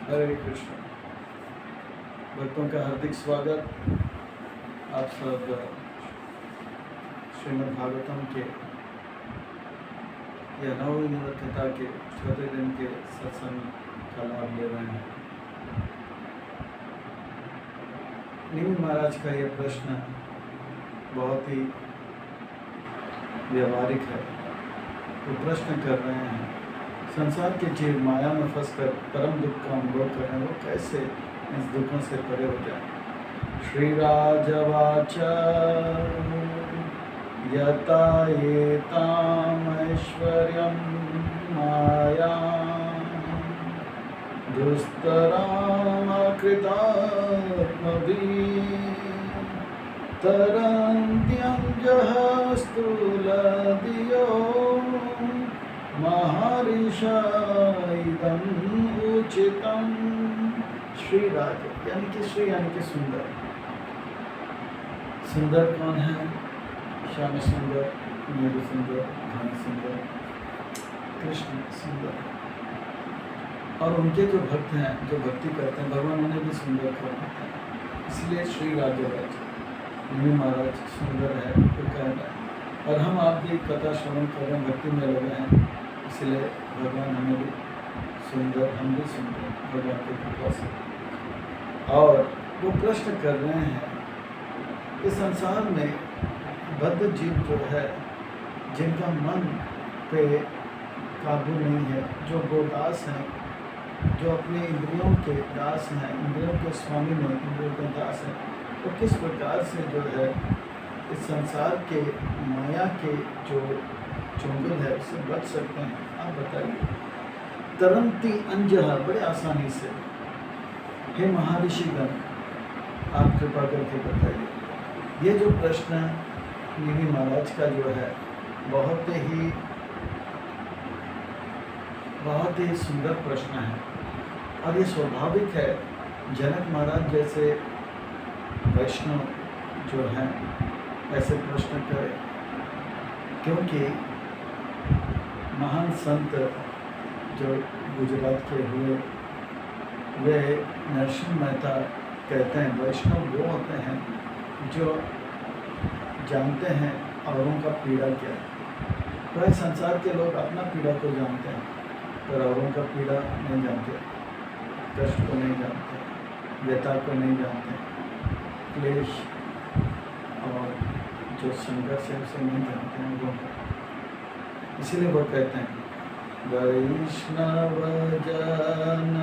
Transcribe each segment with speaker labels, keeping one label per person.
Speaker 1: हरे कृष्ण। भक्तों का हार्दिक स्वागत। आप सब श्रीमद् भागवतम के या नवमी कथा के चौथे दिन के सत्संग का लाभ ले रहे हैं। निमि महाराज का यह प्रश्न बहुत ही व्यवहारिक है। वो प्रश्न कर रहे हैं, संसार के जीव माया में फंसकर परम दुख का अनुभव कर रहे हैं, वो कैसे इस दुखों से परे हो जाए। श्री राजवाच यता एताम ऐश्वर्यं माया दुस्तराम कृतात्मभिः तरन्त्यंजः स्थूलधियो महर्षिः इदं उचितं। श्री राज यानी कि श्री यानी कि सुंदर। सुंदर कौन है? श्याम सुंदर, मेरु सुंदर, घन सुंदर, कृष्ण सुंदर। और उनके जो भक्त हैं, जो भक्ति करते हैं, भगवान उन्हें भी सुंदर करते हैं। इसलिए श्री राजराज निमि महाराज सुंदर है तो कह रहे हैं। और हम आप भी कथा श्रवण कर रहे हैं, भक्ति में लगे हैं, इसलिए भगवान हमें भी सुंदर, हम भी सुंदर भगवान की कृपा से। और वो प्रश्न कर रहे हैं कि संसार में बद्ध जीव जो है, जिनका मन पे काबू नहीं है, जो गोदास हैं, जो अपने इंद्रियों के दास हैं, इंद्रियों के स्वामी नहीं, इंद्रियों के दास हैं, तो किस प्रकार से जो है इस संसार के माया के जो चुंगल है उससे बच सकते हैं? आप बताइए। तरंती अंजहा, बड़े आसानी से। हे महर्षिगण, आप कृपा करके बताइए। ये जो प्रश्न निमि महाराज का जो है बहुत ही सुंदर प्रश्न है। और ये स्वाभाविक है, जनक महाराज जैसे वैष्णव जो हैं ऐसे प्रश्न करें, क्योंकि महान संत जो गुजरात के हुए, वे नरसिंह मेहता कहते हैं वैष्णव वो होते हैं जो जानते हैं औरों का पीड़ा क्या है। वह संसार के लोग अपना पीड़ा को जानते हैं पर औरों का पीड़ा नहीं जानते, कष्ट को नहीं जानते, व्यथा को नहीं जानते, क्लेश और जो संघर्ष है उसे नहीं जानते हैं लोगों का। इसीलिए वो कहते हैं वैष्णव जन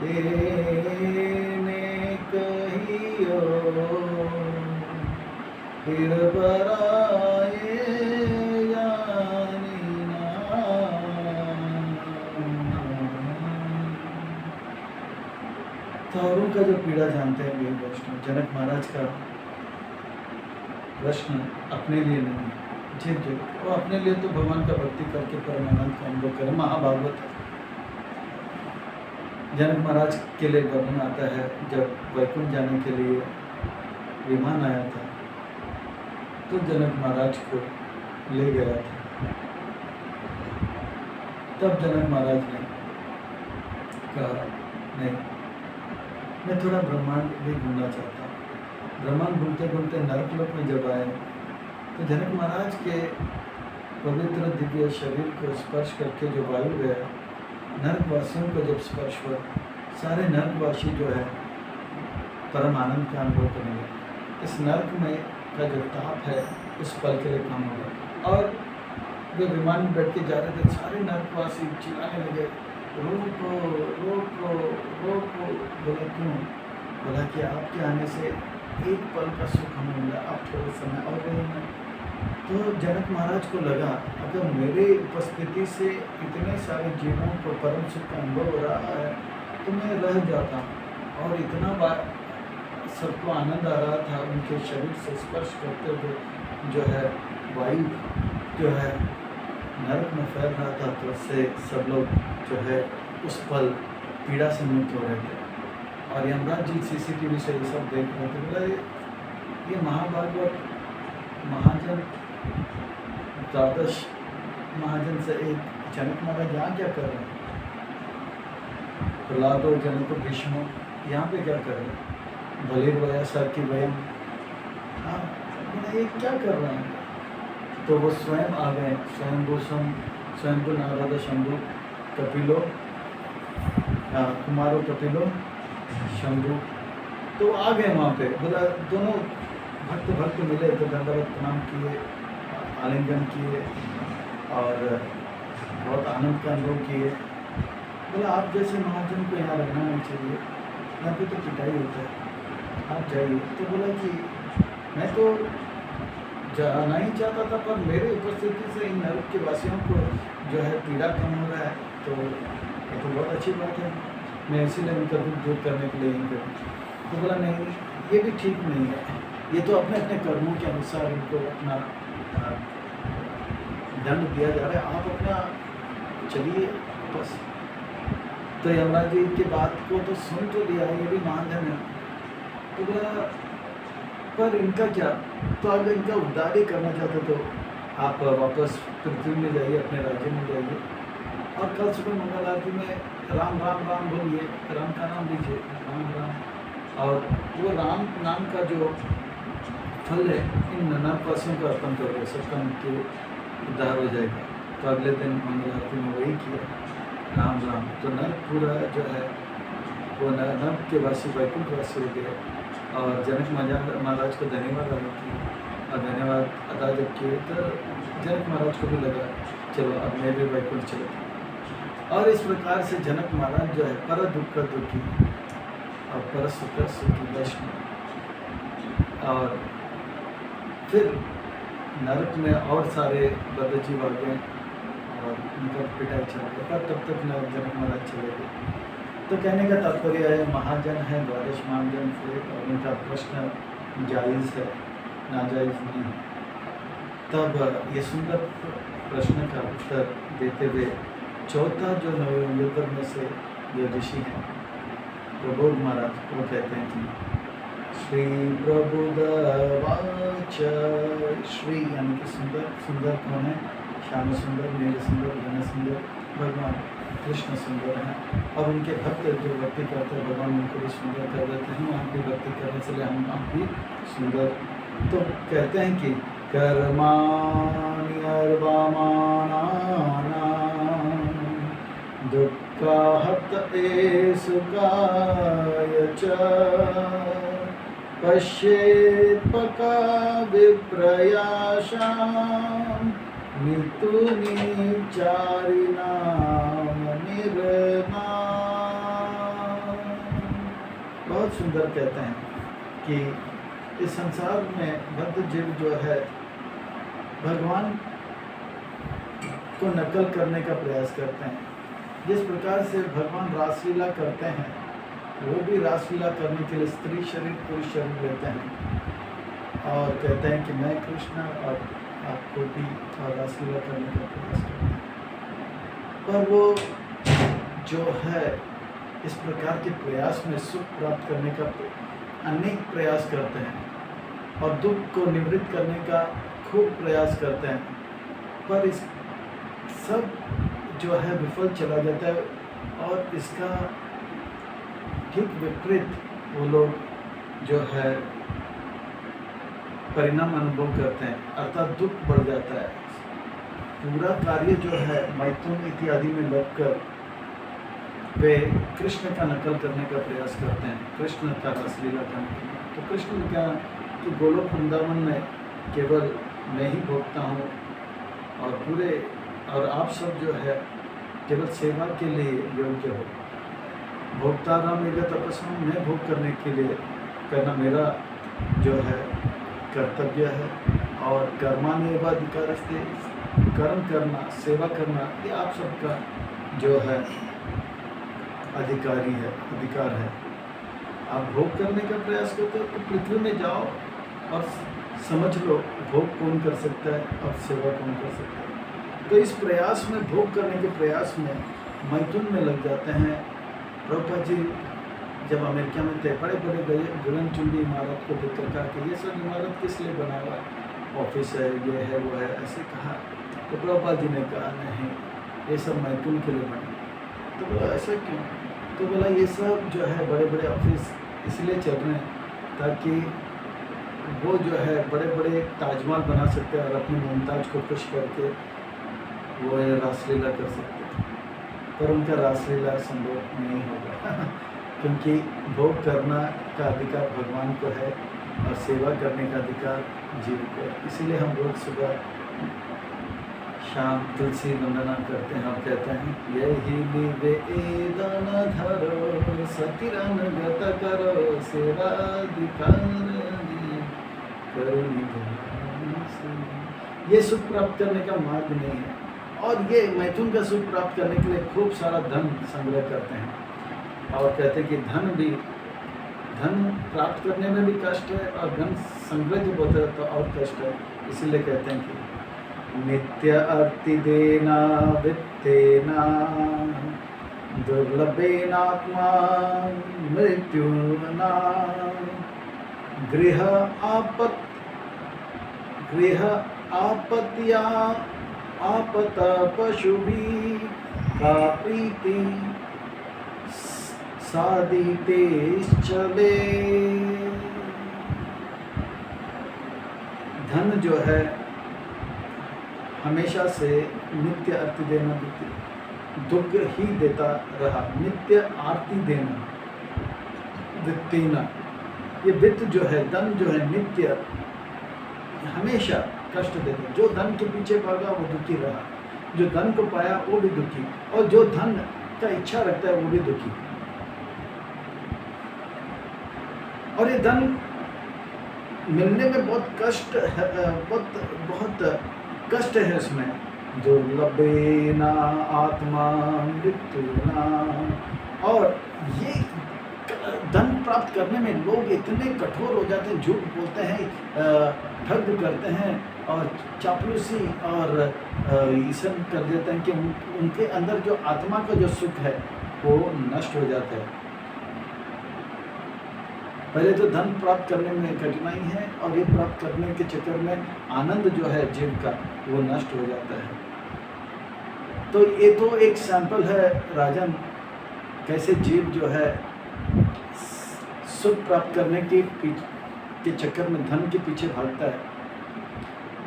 Speaker 1: एने कहियो फिर बराए जानिना। तो औरों का जो पीड़ा जानते हैं वे वैष्णव। जनक महाराज का प्रश्न अपने लिए नहीं है, जीव जो वो अपने लिए तो भगवान का भक्ति करके परमानंद का अनुभव करें। महाभागवत है। जनक महाराज के लिए वर्णन आता है, जब वैकुंठ जाने के लिए विमान आया था तो जनक महाराज को ले गया था। तब जनक महाराज ने कहा, नहीं, मैं थोड़ा ब्रह्मांड भी घूमना चाहता हूँ। ब्रह्मांड घूमते घूमते नरकलोक में जब आए तो जनक महाराज के पवित्र दिव्य शरीर को स्पर्श करके जो वायु गया, नरकवासियों को जब स्पर्श हुआ, सारे नरकवासी जो है परम आनंद का अनुभव करने लगे। इस नरक में का जो ताप है उस पल के लिए कम हो गया। और वे विमान में बैठ के जा रहे थे, सारे नरकवासी चिल्लाने लगे, रोको रोको रोको। बोला क्यों? बोला कि आपके आने से एक पल का सुख हमें मिला, आप थोड़े समय और रहेंगे। तो जनक महाराज को लगा, अगर मेरे उपस्थिति से इतने सारे जीवों को परम सुख का अनुभव हो रहा है तो मैं रह जाता हूँ। और इतना बार सबको आनंद आ रहा था, उनके शरीर से स्पर्श करते हुए जो है वायु जो है नरक में फैल रहा था, तो उससे सब लोग जो है उस पल पीड़ा से मुक्त हो रहे थे। और यमराज जी CCTV से ये सब देख रहे थे। बोला ये महाभागवत महाजन द्वादश महाजन से एक जनक महाराज यहाँ क्या कर रहे हैं? प्रहलादो जनको भीष्मो, यहाँ पे क्या कर रहे हैं? बलिर्वया साकी वयम, हाँ ये क्या कर रहे हैं? तो वो स्वयं आ गए, स्वयं को नारद शंभु कपिलो, कुमारो कपिलो शंभु, तो आ गए वहाँ पे। बोला दोनों भक्त मिले तो दंडवत प्रणाम किए, आलिंगन किए और बहुत आनंद का अनुभव किए। बोला आप जैसे महाजन को यहाँ रहना नहीं चाहिए, यहाँ पे तो पिटाई होता है, आप जाइए। तो बोला कि मैं तो जाना ही चाहता था, पर मेरे उपस्थिति से इन नरक के वासियों को जो है पीड़ा कम हो रहा है, तो ये तो बहुत अच्छी बात है, मैं इसीलिए उनका दुख दूर करने के लिए यहीं करूँ। तो बोला नहीं, ये भी ठीक नहीं है, ये तो अपने अपने कर्मों के अनुसार इनको अपना दंड दिया जा रहा है, आप अपना चलिए बस। तो यमराज जी की बात को तो सुन तो लिया, ये भी महाजन है। तो बोला पर इनका क्या? तो अगर इनका उद्धार ही करना चाहते तो आप वापस पृथ्वी में जाइए, अपने राज्य में जाइए, और कल सुबह मंगल आरती में राम राम राम बोलिए, राम का नाम लीजिए, राम राम, और वो राम नाम का जो फल है इन नरकवासियों को अर्पण करोगे, सबका मृत्यु उद्धार हो जाएगा। तो अगले दिन मंगल आरती में वही किया, राम राम। तो नर्क पूरा जो है वो नर्क के वासी वैकुंठ वासी हो गए, और जनक महाराज को धन्यवाद अदा किए, और धन्यवाद अदा जब किए तो जनक महाराज को भी लगा चलो अब मैं भी वैकुंठ चलता। और इस प्रकार से जनक महाराज जो है पर दुख दुखी और पर सुख सुखी वैष्णव। और फिर नरक में और सारे बद्धजीव आ गए और उनका पिटाई चला गया, पर तब तक जनक महाराज चले गए। तो कहने का तात्पर्य है महाजन है, द्वादश महाजन से, और उनका प्रश्न जायज़ है, नाजायज़ नहीं है। तब ये सुंदर प्रश्न का उत्तर देते हुए चौथा जो नवयुगर में से जो ऋषि हैं प्रबोध महाराज, वो कहते हैं कि श्री प्रबुदवाच, श्री यानी कि सुंदर, सुंदर कौन है? श्याम सुंदर, नील सुंदर, घन सुंदर, भगवान कृष्ण सुंदर हैं, और उनके भक्त जो भक्ति करते हैं भगवान उनको भी सुंदर कर देते हैं, हम भी भक्ति करने से लिए हम भी सुंदर। तो कहते हैं कि कर्माणि दुःखाहत एषु काय च पश्येत्पका विप्रयासां मिथुनी चारिणाम निर्मा। बहुत सुंदर कहते हैं कि इस संसार में बद्ध जीव जो है भगवान को नकल करने का प्रयास करते हैं। जिस प्रकार से भगवान रासलीला करते हैं, वो भी रासलीला करने के लिए स्त्री शरीर पुरुष शरीर लेते हैं और कहते हैं कि मैं कृष्ण और आपको भी और रासलीला करने का प्रयास करते हैं। पर वो जो है इस प्रकार के प्रयास में सुख प्राप्त करने का अनेक प्रयास करते हैं और दुख को निवृत्त करने का खूब प्रयास करते हैं, पर इस सब जो है विफल चला जाता है और इसका ठीक विपरीत वो लोग जो है परिणाम अनुभव करते हैं, अर्थात दुख बढ़ जाता है। पूरा कार्य जो है मैथुन इत्यादि में लगकर वे कृष्ण का नकल करने का प्रयास करते हैं, कृष्ण का रसलीला करने के लिए। तो कृष्ण क्या कि गोलोक वृंदावन में केवल मैं ही भोगता हूँ और पूरे और आप सब जो है केवल सेवा के लिए योग्य हो। भोक्ताराम एव तपस्या, मैं भोग करने के लिए करना मेरा जो है कर्तव्य है, और कर्माणि एव अधिकारस्ते, कर्म करना सेवा करना ये आप सबका जो है अधिकारी है, अधिकार है। आप भोग करने का प्रयास करते हो तो पृथ्वी में जाओ और समझ लो भोग कौन कर सकता है और सेवा कौन कर सकता है। तो इस प्रयास में, भोग करने के प्रयास में मैथुन में लग जाते हैं। प्रभुपाद जी जब अमेरिका में थे, बड़े बड़े गगनचुंबी इमारत को देख कर कहा कि ये सब इमारत किस लिए बना हुआ है, ऑफिस है, ये है, वो है, ऐसे कहा। तो प्रभुपाद जी ने कहा नहीं, ये सब मैथुन के लिए बना। तो बोला ऐसा क्यों? तो बोला ये सब जो है बड़े बड़े ऑफिस इसलिए चल रहे हैं ताकि वो जो है बड़े बड़े ताजमहल बना सकते हैं और अपनी मुमताज को खुश करके वो ये रासलीला कर सकते हैं, पर उनका रासलीला संभव नहीं होगा क्योंकि भोग करना का अधिकार भगवान को है और सेवा करने का अधिकार जीव को है। इसीलिए हम रोज सुबह शाम तुलसी वंदना करते हैं और कहते हैं यही निवेदन धरो सतिरन गत करो सेवा ये सुख प्राप्त करने का मार्ग नहीं है। और ये मैथुन का सुख प्राप्त करने के लिए खूब सारा धन संग्रह करते हैं और कहते हैं कि धन प्राप्त करने में भी कष्ट है और धन संग्रह जब होता है तो और कष्ट है। इसीलिए कहते हैं कि नित्य अर्ति देना वित्तेना दुर्लभेनात्मा मृत्युना गृह आपत्या आपत पशुभि का प्रीति साधिते चले। धन जो है हमेशा से नित्य आरती देना दुख ही देता रहा। नित्य आरती देना वित्तेना, ये वित्त जो है धन जो है नित्य हमेशा कष्ट देता। जो धन के पीछे भागा वो दुखी रहा, जो धन को पाया वो भी दुखी, और जो धन का इच्छा रखता है वो भी दुखी। और ये धन मिलने में बहुत कष्ट है, बहुत कष्ट है इसमें। दुर्लभेना आत्मा मृत्युना, और ये धन प्राप्त करने में लोग इतने कठोर हो जाते हैं, झूठ बोलते हैं, ठग करते हैं और चापलूसी और ईसन कर देते हैं कि उनके अंदर जो आत्मा का जो सुख है वो नष्ट हो जाता है। पहले तो धन प्राप्त करने में कठिनाई है और ये प्राप्त करने के चक्कर में आनंद जो है जीव का वो नष्ट हो जाता है। तो ये तो एक सैंपल है राजन, कैसे जीव जो है सुख प्राप्त करने के चक्कर में धन के पीछे भागता है,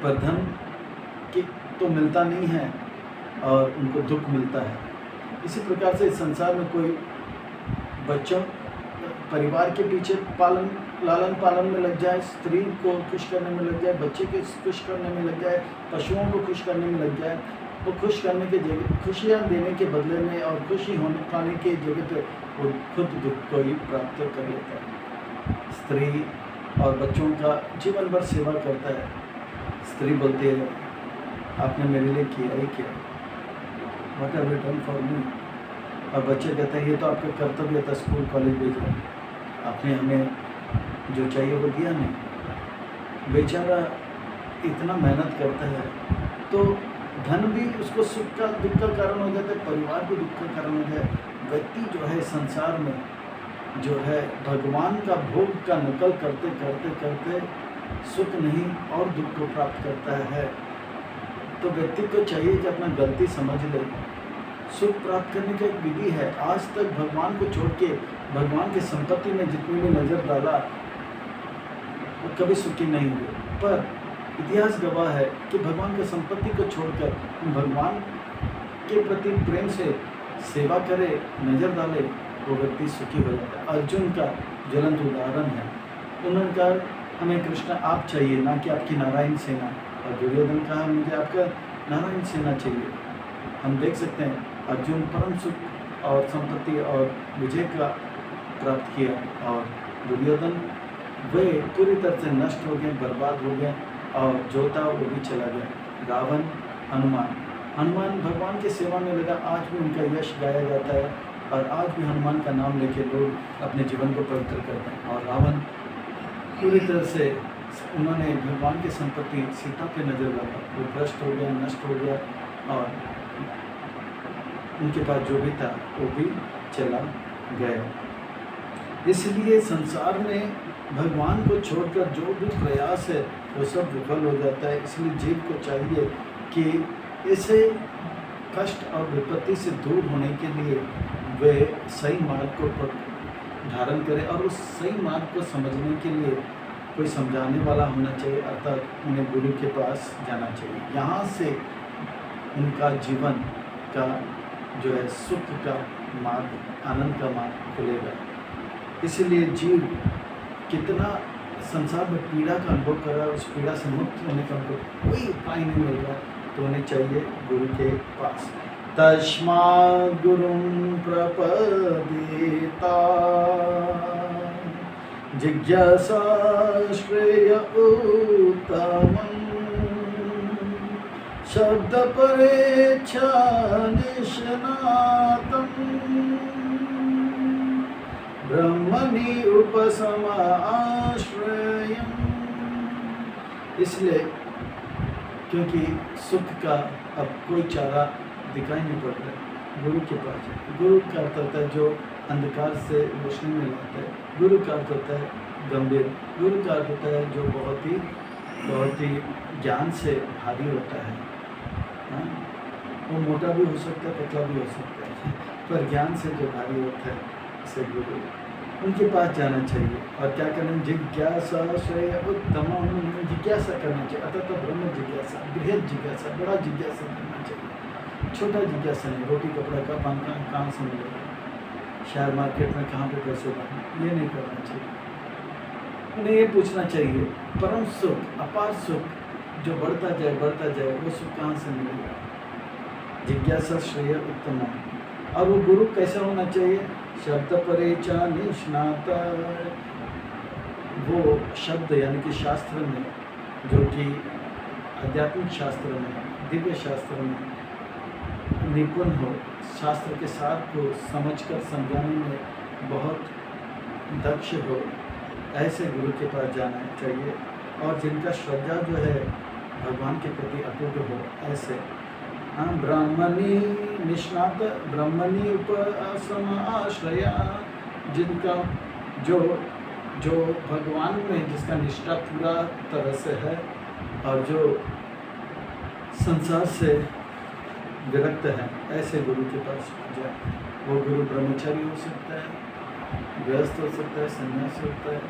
Speaker 1: पर धन की तो मिलता नहीं है और उनको दुख मिलता है। इसी प्रकार से इस संसार में कोई बच्चों परिवार के पीछे लालन पालन में लग जाए, स्त्री को खुश करने में लग जाए, बच्चे को खुश करने में लग जाए, पशुओं को खुश करने में लग जाए, वो खुश करने के जगह खुशियाँ देने के बदले में और खुशी होने पाने के जगह पे वो खुद दुख को ही प्राप्त कर लेता है। स्त्री और बच्चों का जीवन भर सेवा करता है। स्त्री बोलती है आपने मेरे लिए किया ही क्या, what have you done for me. और बच्चे कहते हैं ये तो आपका कर्तव्य था, स्कूल कॉलेज भेजना, आपने हमें जो चाहिए वो दिया नहीं। बेचारा इतना मेहनत करता है, तो धन भी उसको सुख का दुख का कारण हो जाता है, परिवार भी दुख का कारण हो जाए। व्यक्ति जो है संसार में जो है भगवान का भोग का नकल करते करते करते सुख नहीं और दुख को प्राप्त करता है। तो व्यक्ति को चाहिए कि अपना गलती समझ ले। सुख प्राप्त करने का एक विधि है। आज तक भगवान को छोड़ के भगवान की संपत्ति में जितनी भी नजर डाला वो कभी सुखी नहीं हुए, पर इतिहास गवाह है कि भगवान की संपत्ति को छोड़कर भगवान के प्रति प्रेम से सेवा करे, नजर डाले, वो व्यक्ति सुखी हो जाता है। अर्जुन का ज्वलंत उदाहरण है। उन्होंने कहा हमें कृष्ण आप चाहिए, ना कि आपकी नारायण सेना। और दुर्योधन कहा मुझे आपका नारायण सेना चाहिए। हम देख सकते हैं अर्जुन परम सुख और संपत्ति और विजय का प्राप्त किया, और दुर्योधन वे पूरी तरह से नष्ट हो गए, बर्बाद हो गए, और जो था वो भी चला गया। रावण, हनुमान भगवान की सेवा में लगा, आज भी उनका यश गाया जाता है और आज भी हनुमान का नाम लेके लोग अपने जीवन को पवित्र करते हैं। और रावण पूरी तरह से उन्होंने भगवान की संपत्ति सीता पे नजर लगा, वो भ्रष्ट हो गया, नष्ट हो गया, और उनके पास जो भी था वो भी चला गया। इसलिए संसार में भगवान को छोड़कर जो भी प्रयास है वो सब विफल हो जाता है। इसलिए जीव को चाहिए कि ऐसे कष्ट और विपत्ति से दूर होने के लिए वे सही मार्ग को धारण करें और उस सही मार्ग को समझने के लिए कोई समझाने वाला होना चाहिए, अर्थात उन्हें गुरु के पास जाना चाहिए। यहाँ से उनका जीवन का जो है सुख का मार्ग, आनंद का मार्ग खुलेगा। इसलिए जीव कितना संसार में पीड़ा का अनुभव कर रहा है, उस पीड़ा से मुक्त होने का उनको कोई उपाय नहीं मिल रहा, तो उन्हें चाहिए गुरु के पास। तस्मात् गुरुं प्रपद्येता जिज्ञासा श्रेय उत्तमम् शब्द परेच्छा निष्णातम् ब्रह्मणि उपसमाश्रयम्। इसलिए क्योंकि सुख का अब कोई चारा दिखाई नहीं पड़ रहा है, गुरु के पास है। गुरु का अर्थ होता है जो अंधकार से रोशनी में लाता है। गुरु का अर्थ होता है गंभीर। गुरु का अर्थ होता है जो बहुत ही ज्ञान से भारी होता है। हाँ? वो मोटा भी हो सकता है, पतला भी हो सकता है, पर ज्ञान से जो भारी होता है से गुरु, उनके पास जाना चाहिए। और क्या करना? जिज्ञासा श्रेय उत्तम, जिज्ञासा करना चाहिए, अतः ब्रह्म जिज्ञासा, बृहद जिज्ञासा, बड़ा जिज्ञासा करना चाहिए। छोटा जिज्ञासा नहीं, रोटी कपड़ा का पान कहाँ से मिलेगा, शेयर मार्केट में कहाँ पे पैसे लाना, ये नहीं करना चाहिए। उन्हें ये पूछना चाहिए परम सुख, अपार सुख जो बढ़ता जाए वो सुख कहाँ से मिलेगा। जिज्ञासा श्रेय उत्तम। और वो गुरु कैसा होना चाहिए? शब्द परेचा निष्णात। वो शब्द यानी कि शास्त्र में, जो कि आध्यात्मिक शास्त्र में, दिव्य शास्त्र में निपुण हो, शास्त्र के साथ को समझकर समझाने में बहुत दक्ष हो, ऐसे गुरु के पास जाना चाहिए। और जिनका श्रद्धा जो है भगवान के प्रति अटूट हो, ऐसे। हाँ, ब्राह्मणी निष्णात, ब्राह्मणी उपसमाश्रया, जिनका जो भगवान में जिसका निष्ठा पूरा तरह से है और जो संसार से विरक्त है, ऐसे गुरु के पास जाए। वो गुरु ब्रह्मचारी हो सकता है, गृहस्थ हो सकता है, सन्यासी होता है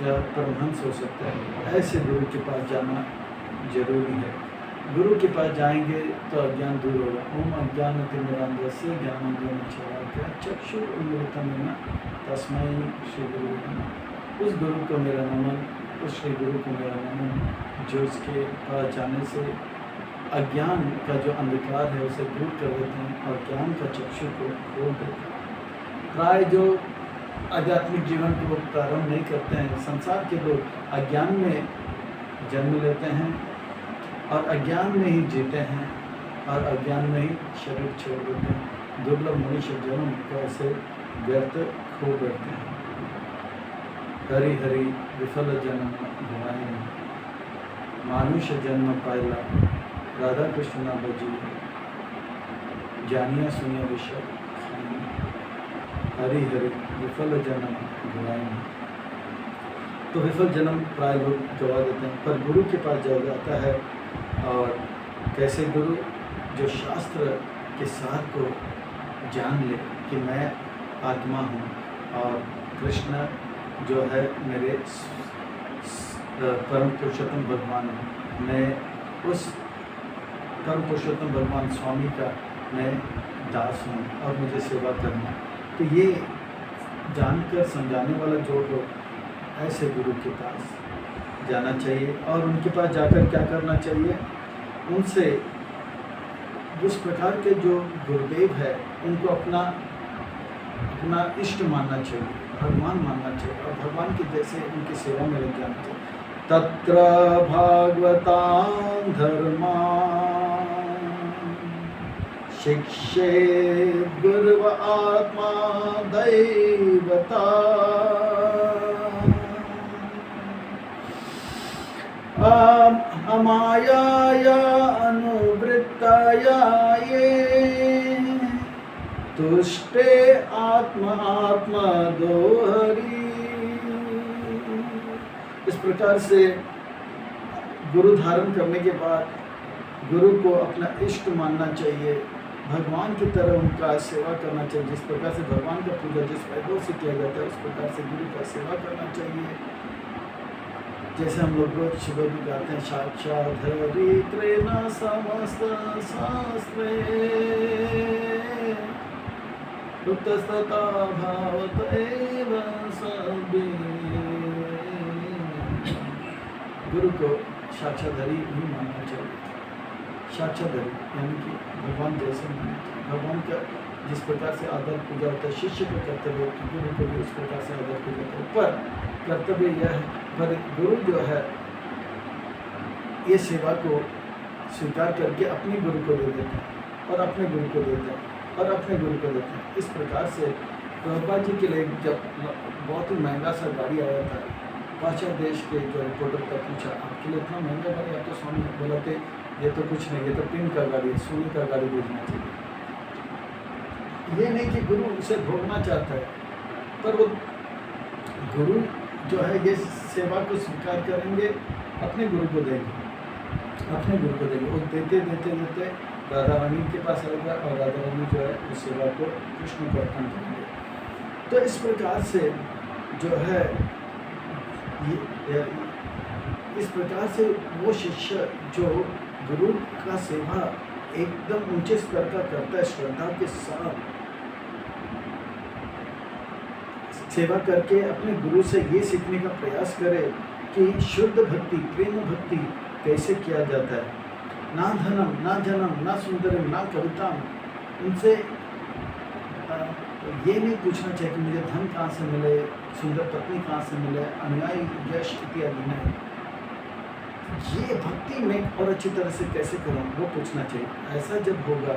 Speaker 1: या परमहंस हो सकता है। ऐसे गुरु के पास जाना जरूरी है। गुरु के पास जाएंगे तो अज्ञान दूर होगा। ओम अज्ञानतिमिरान्धस्य ज्ञानाञ्जनशलाकया चक्षुरुन्मीलितं येन तस्मै श्री गुरु नमः। उस गुरु को मेरा नमन, उस श्री गुरु को मेरा नमन, जो उसके पास जाने से अज्ञान का जो अंधकार है उसे दूर कर देते हैं और ज्ञान का चक्षु को खोल देते हैं। प्राय जो आध्यात्मिक जीवन को प्रारंभ नहीं करते हैं, संसार के लोग अज्ञान में जन्म लेते हैं और अज्ञान में ही जीते हैं और अज्ञान में ही शरीर छोड़ देते हैं। दुर्लभ मनुष्य जन्म को ऐसे व्यर्थ खो बैठते हैं। हरि हरि विफल जन्म भुआई, मानुष जन्म पायला राधा कृष्ण ना बजी, जानिया सुनिया विषय हरि हरि विफल जन्म भुआई। तो विफल जन्म प्राय लोग गवा देते हैं, पर गुरु के पास जाया जाता है। और कैसे गुरु? जो शास्त्र के सार को जान ले कि मैं आत्मा हूँ और कृष्ण जो है मेरे परम पुरुषोत्तम भगवान हूँ, मैं उस परम पुरुषोत्तम भगवान स्वामी का मैं दास हूँ और मुझे सेवा करना। तो ये जानकर समझाने वाला जो लोग, ऐसे गुरु के पास जाना चाहिए। और उनके पास जाकर क्या करना चाहिए? उनसे उस प्रकार के जो गुरुदेव है उनको अपना इष्ट मानना चाहिए, भगवान मानना चाहिए और भगवान के जैसे उनकी सेवा में लग जाना चाहिए। तत्र भागवतां धर्मान् शिक्षे गुरव आत्मा दैवता, अमायाया अनुवृत्ताया ये तुष्टे आत्मा दोहरी। इस प्रकार से गुरु धारण करने के बाद गुरु को अपना इष्ट मानना चाहिए भगवान की तरह उनका सेवा करना चाहिए। जिस प्रकार से भगवान का पूजा जिस पैदों से किया जाता है, उस प्रकार से गुरु का सेवा करना चाहिए। जैसे हम लोग रोज सुबह भी गाते हैं, साक्षात् हरित्रेण समस्त शास्त्रे उत्तस्तता भावत एव सभी। गुरु को साक्षात् हरि ही मानना चाहिए। साक्षात् हरि यानी कि भगवान जैसे मानना चाहिए। भगवान का जिस प्रकार से आदर पूजा होता है, शिष्य को कर्तव्य, गुरु को भी उस प्रकार से आदर पूजा होता है। पर कर्तव्य यह है, पर गुरु जो है ये सेवा को स्वीकार करके अपने गुरु को दे देते हैं और अपने गुरु को देते हैं और अपने गुरु को देते हैं। इस प्रकार से प्रभुपाद जी के लिए जब बहुत ही महंगा सा गाड़ी आया था, पाश्चात्य देश के जो रिपोर्टर का पूछा, आपके लिए इतना महंगा गाड़ी? आप तो स्वामी बोला थे ये तो कुछ नहीं, ये तो पिन का गाड़ी है, सोने का गाड़ी भेजना चाहिए। ये नहीं कि गुरु उसे भोगना चाहता है, पर वो गुरु जो है ये सेवा को स्वीकार करेंगे, अपने गुरु को देंगे, अपने गुरु को देंगे। वो देते देते देते राधा रानी के पास आएगा और राधा रानी जो है उस सेवा को कृष्ण को अर्पण करेंगे। तो इस प्रकार से जो है इस प्रकार से वो शिष्य जो गुरु का सेवा एकदम ऊंचे स्तर का करता है, श्रद्धा के साथ सेवा करके अपने गुरु से ये सीखने का प्रयास करे कि शुद्ध भक्ति, प्रेम भक्ति कैसे किया जाता है। ना धनम, ना जनम, ना सुंदरम, ना कविताम। उनसे ये नहीं पूछना चाहिए कि मुझे धन कहाँ से मिले, सुंदर पत्नी कहाँ से मिले, अनुयायी, यश इत्यादि नहीं। ये भक्ति में और अच्छी तरह से कैसे करूँ वो पूछना चाहिए। ऐसा जब होगा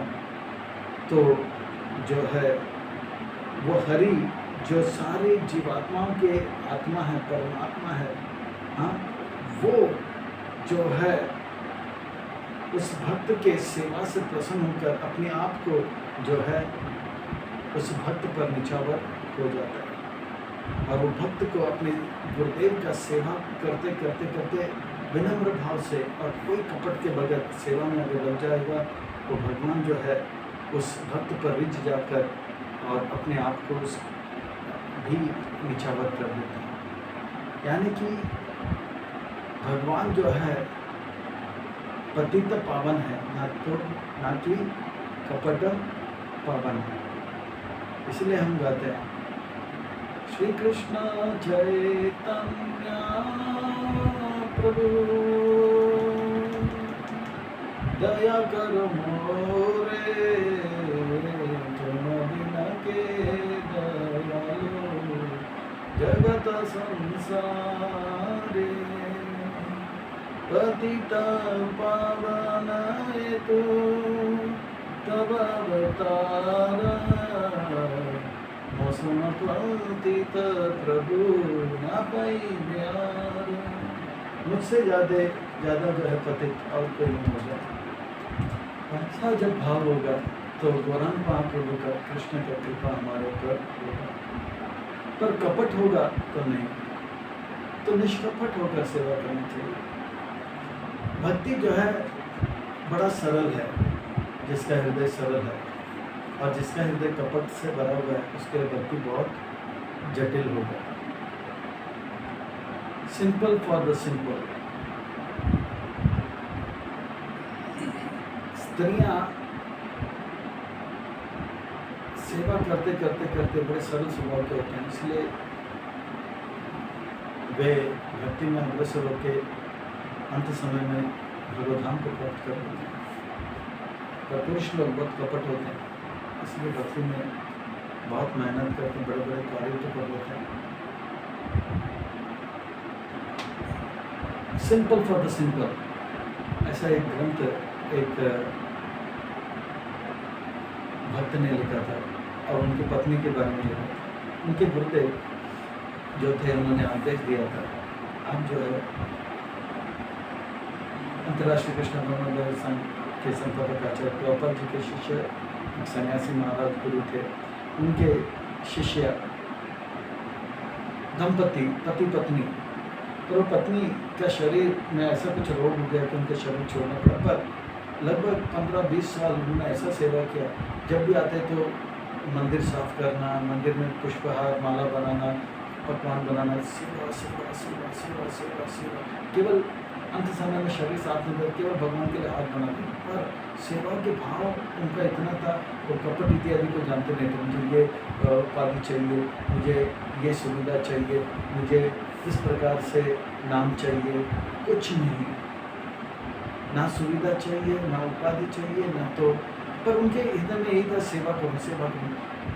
Speaker 1: तो जो है वो हरि जो सारे जीवात्माओं के आत्मा है, परमात्मा है, हाँ, वो जो है उस भक्त के सेवा से प्रसन्न होकर अपने आप को जो है उस भक्त पर निछावर हो जाता है और वो भक्त को अपने गुरुदेव का सेवा करते करते करते विनम्र भाव से और कोई कपट के बगैर सेवा में अगर लग जाएगा तो भगवान जो है उस भक्त पर रिझ जाकर और अपने आप को उस भी निछावर कर देते हैं। यानी कि भगवान जो है पतित पावन है, ना कि कपट पावन है। इसलिए हम गाते हैं श्री कृष्ण चैतन्य प्रभु दया करो मोरे, तुम बिना के दयालु जगत संसारे, पतित पावन तू तब अवतार, मौसम पतित प्रभु न पाई प्यार। मुझसे ज़्यादा जो है पतित और कोई नहीं होगा। ऐसा जब भाव होगा तो गौरांग महाप्रभु का, कृष्ण का कृपा हमारे ऊपर होगा। पर कपट होगा तो नहीं, तो निष्कपट होकर सेवा करनी चाहिए। भक्ति जो है बड़ा सरल है, जिसका हृदय सरल है, और जिसका हृदय कपट से भरा हुआ है उसके भक्ति बहुत जटिल होगा। Simple for the simple. स्त्रियां सेवा करते करते करते बड़े सरल स्वभाव के होते हैं, इसलिए वे भक्ति में अग्रसर होकर अंत समय में भगवधाम को प्राप्त कर लेते हैं। पर पुरुष लोग बहुत कपट होते हैं, इसलिए भक्ति में बहुत मेहनत करके बड़े बड़े कार्य तो कर लेते हैं। सिंपल फॉर द सिंपल, ऐसा एक ग्रंथ एक भक्त ने लिखा था और उनकी पत्नी के बारे में लिखा था। उनके गुरुदेव जो थे उन्होंने आदेश दिया था, आप जो है अंतर्राष्ट्रीय कृष्ण ब्रह्मोदय संघ के संस्थापक आचार्य प्रभुपाद जी के शिष्य सन्यासी महाराज गुरु थे, उनके शिष्य दंपति पति पत्नी, तो पत्नी का शरीर में ऐसा कुछ रोग हो गया कि उनके शरीर छोड़ना पड़ा। पर लगभग 15-20 साल उन्होंने ऐसा सेवा किया। जब भी आते तो मंदिर साफ करना, मंदिर में पुष्पहार माला बनाना, पकवान बनाना, सेवा सेवा सेवा सेवा सेवा सेवा। केवल अंत समय में शरीर साथ नहीं देते, केवल भगवान के लिए हाथ बना देते, पर सेवा के भाव उनका इतना था। वो कपट इत्यादि को जानते नहीं थे। मुझे ये उपाधि चाहिए, मुझे ये सुविधा चाहिए, मुझे इस प्रकार से नाम चाहिए, कुछ नहीं। ना सुविधा चाहिए, ना उपाधि चाहिए, ना तो, पर उनके हृदय में यही था, सेवा करूँ सेवा करूँ।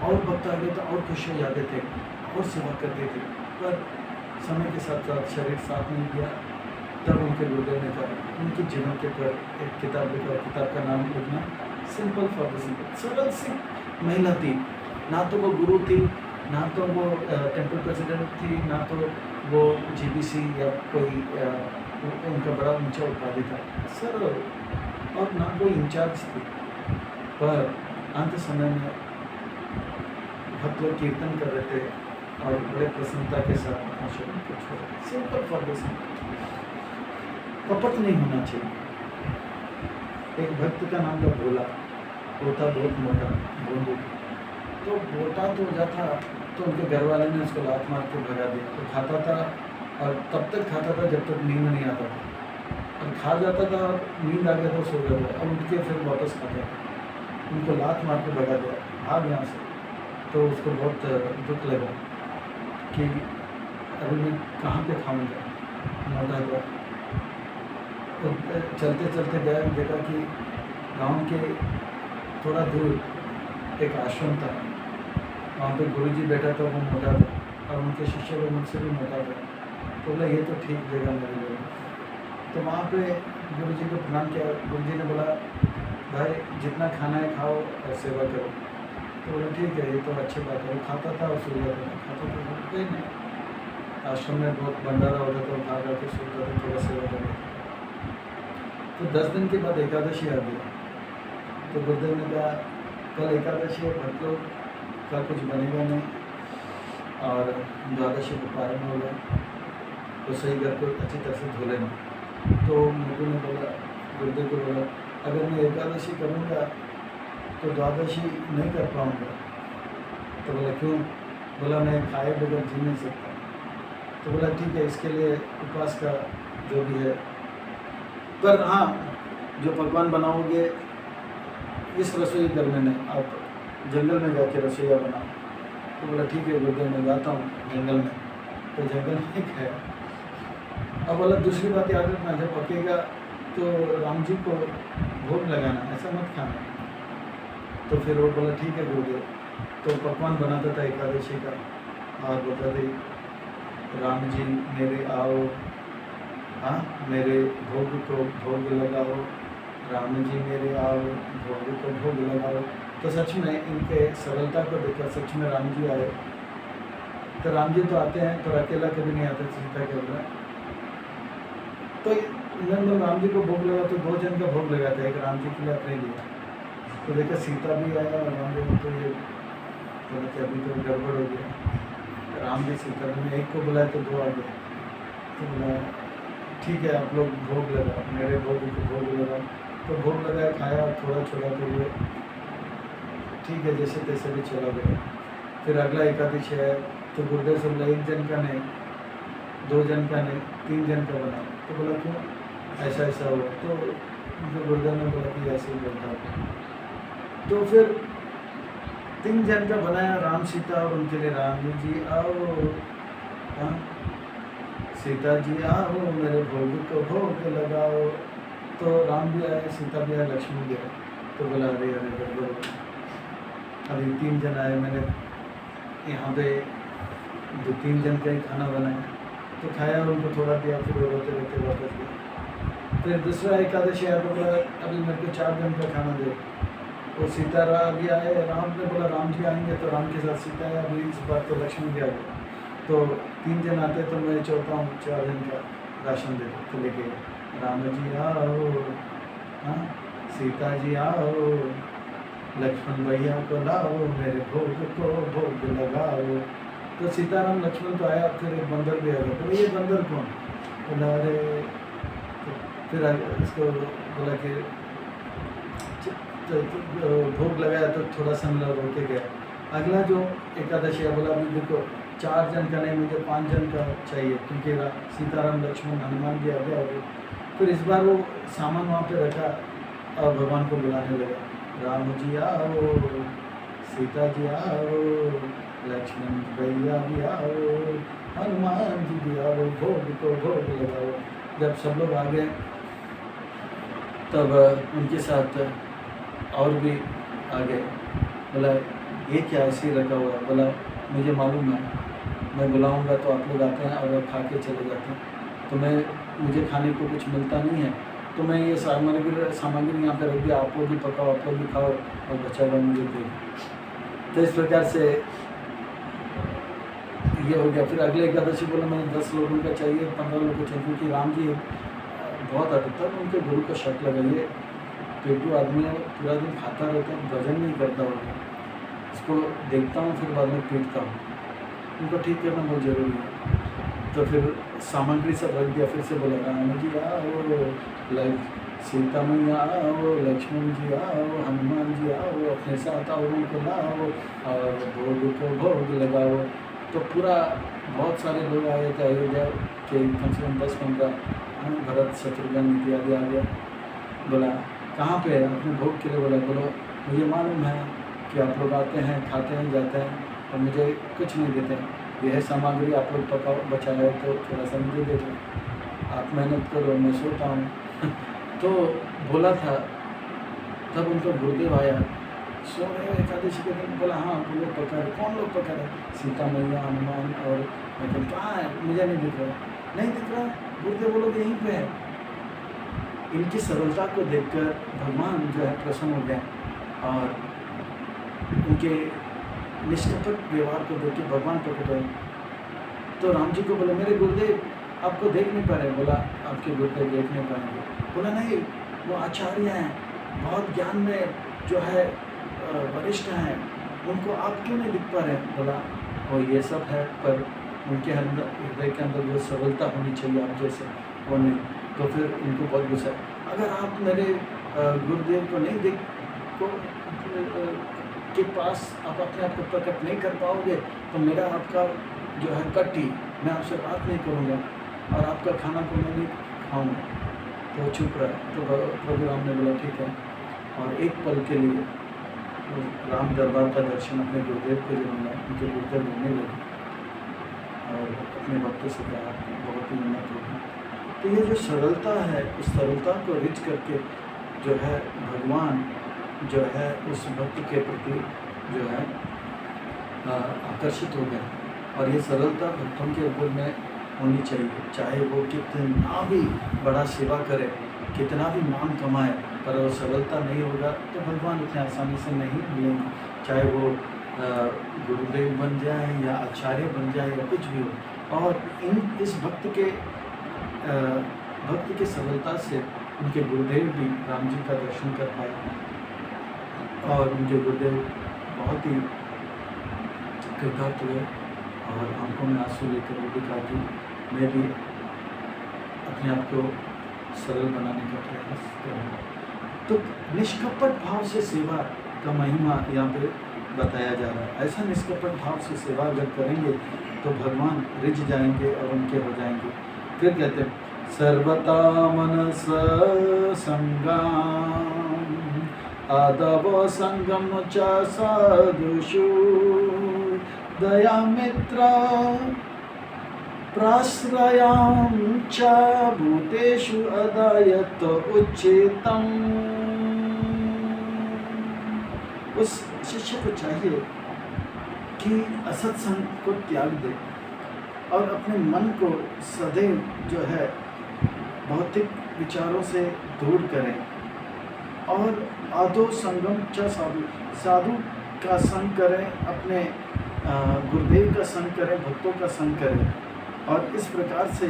Speaker 1: और वक्त आगे तो और खुश हो जाते थे और सेवा करते थे। पर समय के साथ साथ शरीर साथ नहीं दिया। तब उनके गुरुदेव ने कहा उनके जीवन के ऊपर एक किताब लिखा। किताब का नाम लिखना सिंपल फॉर द सिंपल। सरल सी महिला थी, ना तो वो गुरु थी, ना तो वो टेम्पल प्रेसिडेंट थी, ना तो वो जीबीसी या कोई उनका बड़ा ऊंचा उपाधि था। सरल, और ना कोई इंचार्ज थी। पर अंत समय में भक्त लोग कीर्तन कर रहे थे और बड़े प्रसन्नता के साथ अपना शरीर को छोड़ा। Simple for the simple. कपट नहीं होना चाहिए। एक भक्त का नाम था भोला, वो था बहुत मोटा भोंदू। तो मोटा तो हो जाता, तो उनके घर वाले ने उसको लात मार के भगा दिया। तो खाता था और तब तक खाता था जब तक नींद नहीं आता था, और खा जाता था और नींद आ गया तो सो गया था, अब उठ के फिर वापस खाता था। उनको लात मार के भगा दिया, भाग यहाँ से। तो उसको बहुत दुख लगा कि अभी मैं कहाँ पे खाऊंगा, मोटा गया। तो चलते चलते गया, देखा कि गांव के थोड़ा दूर एक आश्रम था। वहाँ पे गुरुजी बैठा था, वो मोटा था, और उनके शिष्य लोग मुझसे भी मोटा था। तो बोला ये तो ठीक जगह मेरे लिए। तो वहाँ पे गुरुजी को प्रणाम किया। गुरुजी ने बोला भाई जितना खाना है खाओ और सेवा करो। तो बोला ठीक है, ये तो अच्छी बात है। वो खाता था और सो जाता था, खाता था, कोई नहीं। आश्रम में बहुत भंडारा होता था, वो खा खा के सोता था, थोड़ा सेवा करता था। तो 10 दिन के बाद एकादशी आ गई। तो गुरुदेव ने कहा कल एकादशी है, भक्त लोग कल कुछ बनेगा नहीं, और द्वादशी को पारण होगा, तो सही घर को अच्छी तरह से धो लेना। तो मुझे ने बोला, गुरुदेव को बोला अगर मैं एकादशी करूँगा तो द्वादशी नहीं कर पाऊँगा। तो बोला क्यों? बोला मैं खाए बगैर जी नहीं सकता। तो बोला ठीक है, इसके लिए उपवास का जो भी है, पर हाँ जो पकवान बनाओगे इस रसोई घर में नहीं, आप जंगल में जाके रसोईया बनाओ। तो बोला ठीक है गुरुदेव, मैं जाता हूँ जंगल में। तो जंगल में गया। अब बोला दूसरी बात याद रखना, जब पकेगा तो राम जी को भोग लगाना, ऐसा मत खाना। तो फिर वो बोला ठीक है गुरुदेव। तो पकवान बनाता था एकादशी का, और बताते राम जी मेरे आओ, हाँ मेरे भोग को भोग लगाओ, राम जी मेरे आओ भोग को भोग लगाओ। तो सच में इनके सरलता को देखकर सच में राम जी आए। तो राम जी तो आते हैं पर अकेला कभी नहीं आता, सीता के ऊपर। तो इन्होंने राम जी को भोग लगा तो 2 जन का भोग लगाते हैं, एक राम जी के लिए अपने लिए। तो देखा सीता भी आया और राम जी तो ये बोला कि अभी तो गड़बड़ हो गया। राम जी सीता ने एक को बुलाया तो 2 आ गए। तो बोला ठीक है आप लोग भोग लगाओ, मेरे भोग को भोग लगाओ। तो भोग लगाया, खाया, थोड़ा छोड़ा तो हुए, ठीक है जैसे तैसे भी चला गया। फिर अगला एकादशी है तो गुरुदेव से बोला 1 जन का नहीं, 2 जन का नहीं, 3 जन का बनाओ। तो बोला क्यों? ऐसा ऐसा हो। तो जो गुरुदेव ने बोला कि ऐसे ही बोलता है। तो फिर 3 जन का बनाया, राम सीता, और उनके लिए राम जी आओ, हाँ सीता जी आओ मेरे भोग को भोग लगाओ। तो राम भी आए, सीता भी आए, लक्ष्मण भी आए। तो बोला अरे अरे गड़बड़, अभी 3 जन आए, मैंने यहाँ पे 2-3 जन का ही खाना बनाया। तो खाया और उनको थोड़ा दिया, फिर रोते रोते वापस गया। फिर दूसरा एकादशी आया तो बोला अभी मेरे को 4 जन का खाना दे। वो सीता भी आए, राम ने बोला राम जी आएंगे, तो राम के साथ सीता है, अभी इस बार तो लक्ष्मण भी आ गया। तो 3 जन आते तो मैं चाहता हूँ 4 जन का राशन दे तो लेके राम जी आओ, हाँ सीता जी आओ, लक्ष्मण भैया को लाओ, मेरे भोग को भोग लगाओ। तो सीताराम लक्ष्मण तो आया, फिर एक बंदर भी आ गया। बोले ये बंदर कौन? बोला अरे, तो फिर इसको बोला कि भोग लगाया तो थोड़ा सा मतलब रोके गया। अगला जो एकादशी है बोला अभी देखो 4 जन का नहीं, मुझे 5 जन का चाहिए, क्योंकि सीताराम लक्ष्मण हनुमान भी आ गया हो। फिर इस बार वो सामान वहाँ पे रखा और भगवान को बुलाने लगा, राम जी आओ, सीता जी आओ, लक्ष्मण भैया भी आओ, हनुमान जी भी आओ, भोग को भोग लगाओ। जब सब लोग आ गए तब उनके साथ और भी आ गए। बोला ये क्या ऐसे ही रखा हुआ है? बोला मुझे मालूम है, मैं बुलाऊंगा तो आप लोग आते हैं और खा के चले जाते हैं, तो मुझे खाने को कुछ मिलता नहीं है, तो मैं ये सामग्री यहाँ पर रख दिया, आप लोग भी पकाओ, आप लोग भी खाओ और बचा हुआ मुझे दे। तो इस प्रकार से ये हो गया। फिर अगले एकादशी बोला मैंने 10 लोगों का चाहिए, 15 लोगों को चाहिए, क्योंकि राम जी बहुत अधिकतर उनके गुरु को शक लगाइए, पेटू आदमी है, पूरा दिन खाता रहता है, भजन नहीं करता होगा, इसको देखता हूँ फिर बाद में पीटता हूँ, उनको ठीक करना बहुत ज़रूरी है। तो फिर सामग्री सब रख दिया, फिर से बोला राम जी आओ, सीता मैया आओ, लक्ष्मण जी आओ, हनुमान जी आओ, अपने साथ आओ, उनको लाओ और भोग को भोग लगाओ। तो पूरा बहुत सारे लोग आए थे अयोध्या के, कम से कम 10-15, भरत शत्रुघ्न इत्यादि आ गया। बोला कहाँ पे है? अपने भोग के लिए बोला। बोलो मुझे मालूम है कि आप लोग आते हैं, खाते हैं, जाते हैं और मुझे कुछ नहीं देते, यह सामग्री आप लोग पकाओ, बचा है तो थोड़ा सा मुझे दे दो, आप मेहनत करो, मैं सोता हूँ। तो बोला था, तब उनको गुरुदेव आया, सो रहे एकादशी के दिन। बोला हाँ बोले पका रहे। कौन लोग पका रहे? सीता मैया, हनुमान और मतलब कहाँ है? मुझे नहीं दिख रहा। नहीं दिख रहा? गुरुदेव बोलो यहीं पे है। इनकी सरलता को देखकर भगवान जो है प्रसन्न हो गए और उनके निष्कपट व्यवहार को देख के भगवान प्रकट हुए। तो राम जी को बोले मेरे गुरुदेव आपको देख नहीं पा रहे। बोला आपके गुरुदेव देख नहीं पाएंगे। बोला नहीं, वो आचार्य हैं, बहुत ज्ञान में जो है वरिष्ठ हैं, उनको आप क्यों नहीं दिख पा रहे? बोला वो ये सब है, पर उनके अंदर हृदय के अंदर जो सरलता होनी चाहिए आप जैसे, वो नहीं। तो फिर इनको बहुत गुस्सा है। अगर आप मेरे गुरुदेव को नहीं देख को के पास आप अपने आप को प्रकट नहीं कर पाओगे तो मेरा आपका जो है कट्टी, मैं आपसे बात नहीं करूँगा और आपका खाना को मैं नहीं खाऊँगा। तो चुप रहा। तो प्रभु राम ने बोला ठीक है। और एक पल के लिए तो राम दरबार का दर्शन अपने गुरुदेव को जब मिला, उनके गुरुदेव मिलने लगे और अपने भक्तों से कहा बहुत ही उन्नत होगी। तो ये जो सरलता है, उस सरलता को रिच करके जो है भगवान जो है उस भक्त के प्रति जो है आकर्षित हो गए। और ये सरलता भक्तों के ऊपर में होनी चाहिए, चाहे वो कितना भी बड़ा सेवा करे, कितना भी नाम कमाए, पर वो सरलता नहीं होगा तो भगवान इतने आसानी से नहीं मिलेंगे। चाहे वो गुरुदेव बन जाए या आचार्य बन जाए या कुछ भी हो। और इस भक्त के सरलता से उनके गुरुदेव भी राम जी का दर्शन कर पाए और उनके गुरुदेव बहुत ही कृतार्थ हुए और आंखों में आंसू लेकर वो भी कहा कि मैं भी अपने आप को सरल बनाने का प्रयास करूँगा। तो निष्कपट भाव से सेवा का महिमा यहाँ पे बताया जा रहा है। ऐसा निष्कपट भाव से सेवा अगर करेंगे तो भगवान रिझ जाएंगे और उनके हो जाएंगे। फिर कहते हैं सर्वता मनस संगम आदव संगम च साधुषु दया मित्र प्राश्रयां च भूतेषु अदायत उच्चेतम। उस शिष्य को चाहिए कि असत्संग को त्याग दे और अपने मन को सदैव जो है भौतिक विचारों से दूर करें और आदो संगम च साधु का संग करें, अपने गुरुदेव का संग करें, भक्तों का संग करें। और इस प्रकार से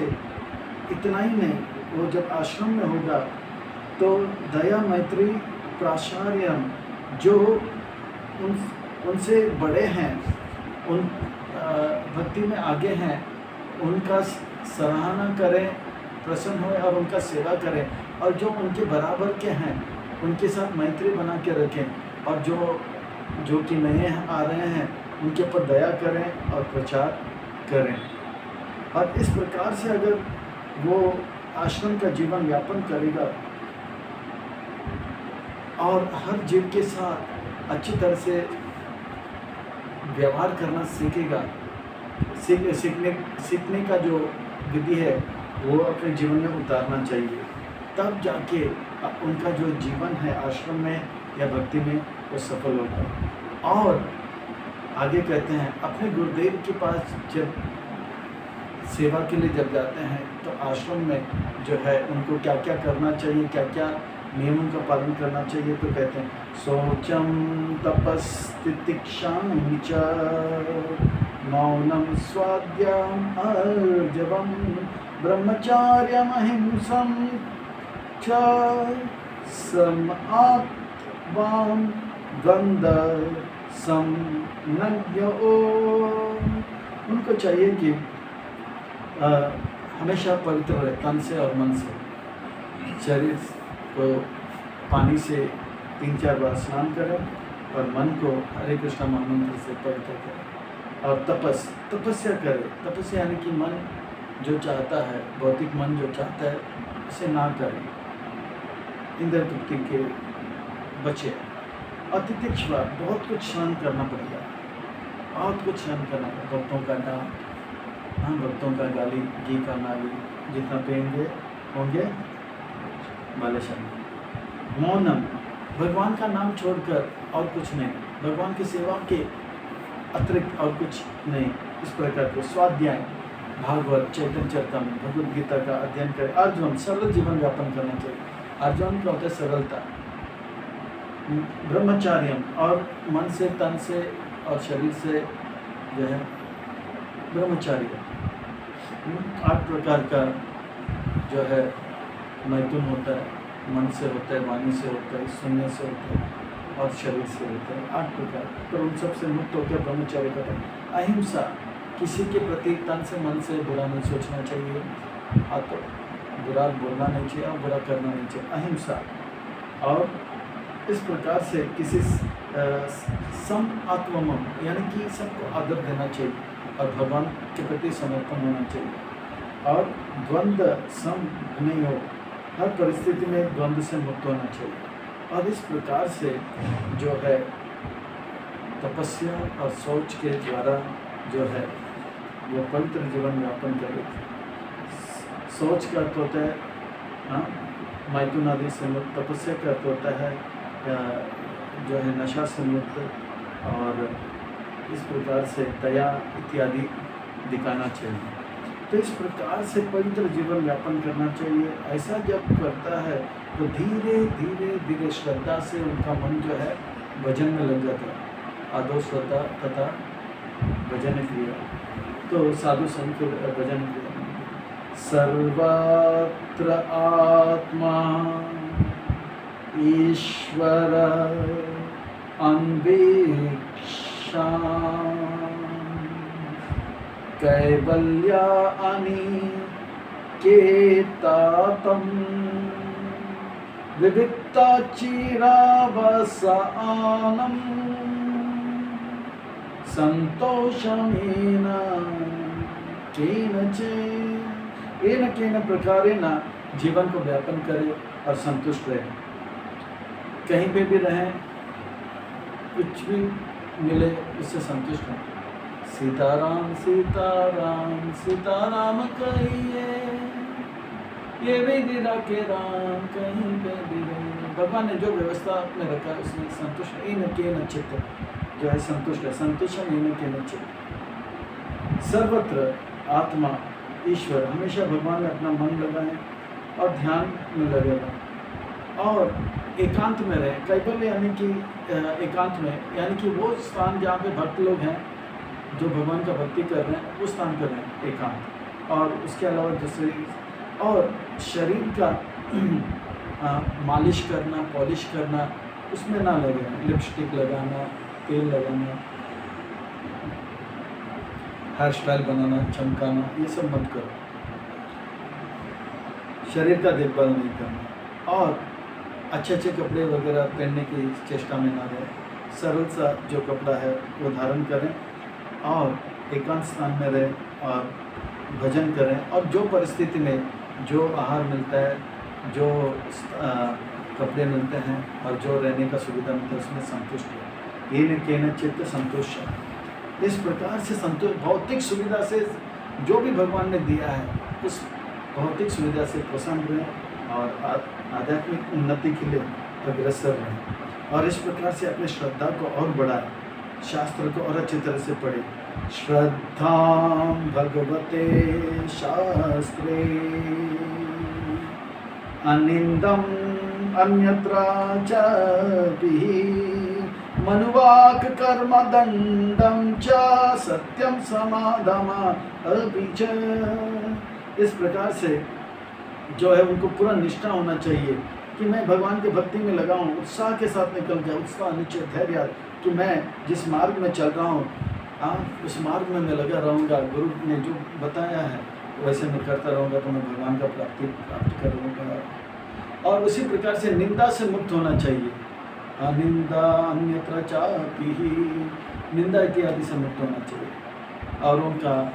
Speaker 1: इतना ही नहीं, वो जब आश्रम में होगा तो दया मैत्री प्राचार्यम जो उनसे बड़े हैं, उन भक्ति में आगे हैं, उनका सराहना करें, प्रसन्न हों और उनका सेवा करें। और जो उनके बराबर के हैं उनके साथ मैत्री बना के रखें, और जो कि नए आ रहे हैं उनके ऊपर दया करें और प्रचार करें। और इस प्रकार से अगर वो आश्रम का जीवन यापन करेगा और हर जीव के साथ अच्छी तरह से व्यवहार करना सीखेगा, सीखने का जो विधि है वो अपने जीवन में उतारना चाहिए, तब जाके उनका जो जीवन है आश्रम में या भक्ति में वो सफल होगा। और आगे कहते हैं अपने गुरुदेव के पास जब सेवा के लिए जब जाते हैं तो आश्रम में जो है उनको क्या क्या करना चाहिए, क्या क्या नियमों का पालन करना चाहिए, तो कहते हैं शौचम तपस्तितिक्षां च मौनम स्वाद्यम अर्जवम ब्रह्मचार्यम अहिंसम च समआत्वां द्वंद्व समन्यो। उनको चाहिए कि हमेशा पवित्र रहे तन से और मन से, शरीर को पानी से 3-4 बार स्नान करें और मन को हरे कृष्ण महामंत्र से पवित्र करें। और तपस्या करें। तपस्या यानी कि मन जो चाहता है, भौतिक मन जो चाहता है उसे ना करें, इंद्र तृप्ति के बचे। और तितिक्षवा बहुत कुछ सहन करना पड़ेगा, बहुत कुछ सहन करना पड़ेगा। भक्तों का डांट, हाँ भक्तों का गाली, घी का नाली, जितना पेंगे होंगे वाले शब्द। मौनम, भगवान का नाम छोड़कर और कुछ नहीं, भगवान की सेवा के अतिरिक्त और कुछ नहीं। इस प्रकार के स्वाध्याय, भागवत, चैतन्य चरितामृत, भगवद गीता का अध्ययन करें। अर्जुन, सरल जीवन यापन करना चाहिए। अर्जुन का होता है सरलता। ब्रह्मचार्यम, और मन से, तन से और शरीर से जो है ब्रह्मचार्य। 8 प्रकार का जो है मैथुन होता है, मन से होता है, वाणी से होता है, सुनने से होता है और शरीर से होता है। 8 प्रकार, पर उन सब से मुक्त होकर ब्रह्मचार्य करें। अहिंसा, किसी के प्रति तन से मन से बुरा नहीं सोचना चाहिए, तो बुरा बोलना नहीं चाहिए और बुरा करना नहीं चाहिए, अहिंसा। और इस प्रकार से किसी सम आत्मम, यानी कि सबको आदर देना चाहिए और भगवान के प्रति समर्पण होना चाहिए। और द्वंद्व सम नहीं हो, हर परिस्थिति में द्वंद्व से मुक्त होना चाहिए। और इस प्रकार से जो है तपस्या और सोच के द्वारा जो है वो पवित्र जीवन यापन करे। सोच का अर्थ होता है हाँ मैथुन आदि से मुक्त, तपस्या का अर्थ होता है जो है नशा से मुक्त, और इस प्रकार से दया इत्यादि दिखाना चाहिए। तो इस प्रकार से पवित्र जीवन यापन करना चाहिए। ऐसा जब करता है तो धीरे धीरे धीरे श्रद्धा से उनका मन जो है भजन में लग जाता है। आदो श्रद्धा तथा भजन क्रिया, तो साधु संत भजन क्रिया। सर्वत्र आत्मा ईश्वर अन्वेक्षा कैवल्या अनिकेतातम विविक्ता चिरावसानम संतोषमेन केन प्रकारेण जीवन को व्यापन करे और संतुष्ट रहे। कहीं पे भी रहें, कुछ भी मिले उससे संतुष्ट रहें। सीताराम सीताराम सीताराम कहिए, ये विधिरा के राम कहीं पे भी रहे। भगवान ने जो व्यवस्था में रखा है उसमें संतुष्ट है। इन के न चित्त जो है संतुष्ट है, संतुष्ट इन के न चित्त। सर्वत्र आत्मा ईश्वर, हमेशा भगवान में अपना मन लगाएं और ध्यान में लगे रहें और एकांत में रहें। कैवल्य यानी कि एकांत में, यानी कि वो स्थान जहाँ पे भक्त लोग हैं जो भगवान का भक्ति कर रहे हैं, वो स्थान कर रहे हैं एकांत। और उसके अलावा दूसरी, और शरीर का मालिश करना, पॉलिश करना, उसमें ना लगे। लिपस्टिक लगाना, तेल लगाना, हेयर स्टाइल बनाना, चमकाना, ये सब मत करो। शरीर का देखभाल नहीं करना। और अच्छे अच्छे कपड़े वगैरह पहनने की चेष्टा में ना रहे, सरल सा जो कपड़ा है वो धारण करें और एकांत स्थान में रहें और भजन करें, और जो परिस्थिति में जो आहार मिलता है, जो कपड़े मिलते हैं और जो रहने का सुविधा मिलता है उसमें संतुष्ट है। ये न कहना चित्त संतुष्ट है। इस प्रकार से संतुष्ट, भौतिक सुविधा से जो भी भगवान ने दिया है उस भौतिक सुविधा से प्रसन्न रहें और आध्यात्मिक उन्नति के लिए अग्रसर रहें। और इस प्रकार से अपने श्रद्धा को और बढ़ाएं, शास्त्र को और अच्छी तरह से पढ़ें। श्रद्धा भगवते शास्त्रे अनिंदम अन्यत्र चापि मनुवाक कर्म दंडम च सत्यम समाधम अपि च। इस प्रकार से जो है उनको पूरा निष्ठा होना चाहिए कि मैं भगवान के भक्ति में लगा हूँ, उत्साह के साथ निकल जाए, उत्साह निश्चय धैर्य कि मैं जिस मार्ग में चल रहा हूँ उस मार्ग में मैं लगा रहूँगा, गुरु ने जो बताया है वैसे मैं करता रहूँगा तो मैं भगवान का प्राप्त करूँगा। और उसी प्रकार से निंदा से मुक्त होना चाहिए। अनिंदा अन्यत्र चापि, निंदा इत्यादि से मुक्त होना चाहिए, औरों का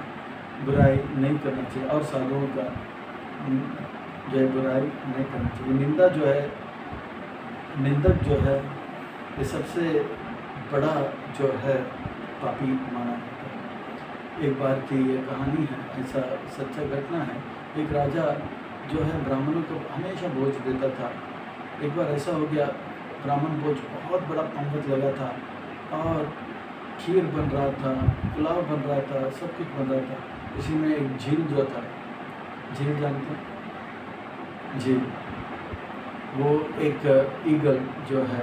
Speaker 1: बुराई नहीं करना चाहिए और साधुओं का जो है बुराई नहीं करना चाहिए। निंदा जो है, निंदक जो है ये सबसे बड़ा जो है पापी माना जाता है। एक बार की ये कहानी है, ऐसा सच्चा घटना है। एक राजा जो है ब्राह्मणों को हमेशा भोज देता था। एक बार ऐसा हो गया, ब्राह्मण भोज बहुत बड़ा पंगत लगा था और खीर बन रहा था, पुलाव बन रहा था, सब कुछ बन रहा था। इसी में एक झील जो था, झील जानते हैं? झील, वो एक ईगल जो है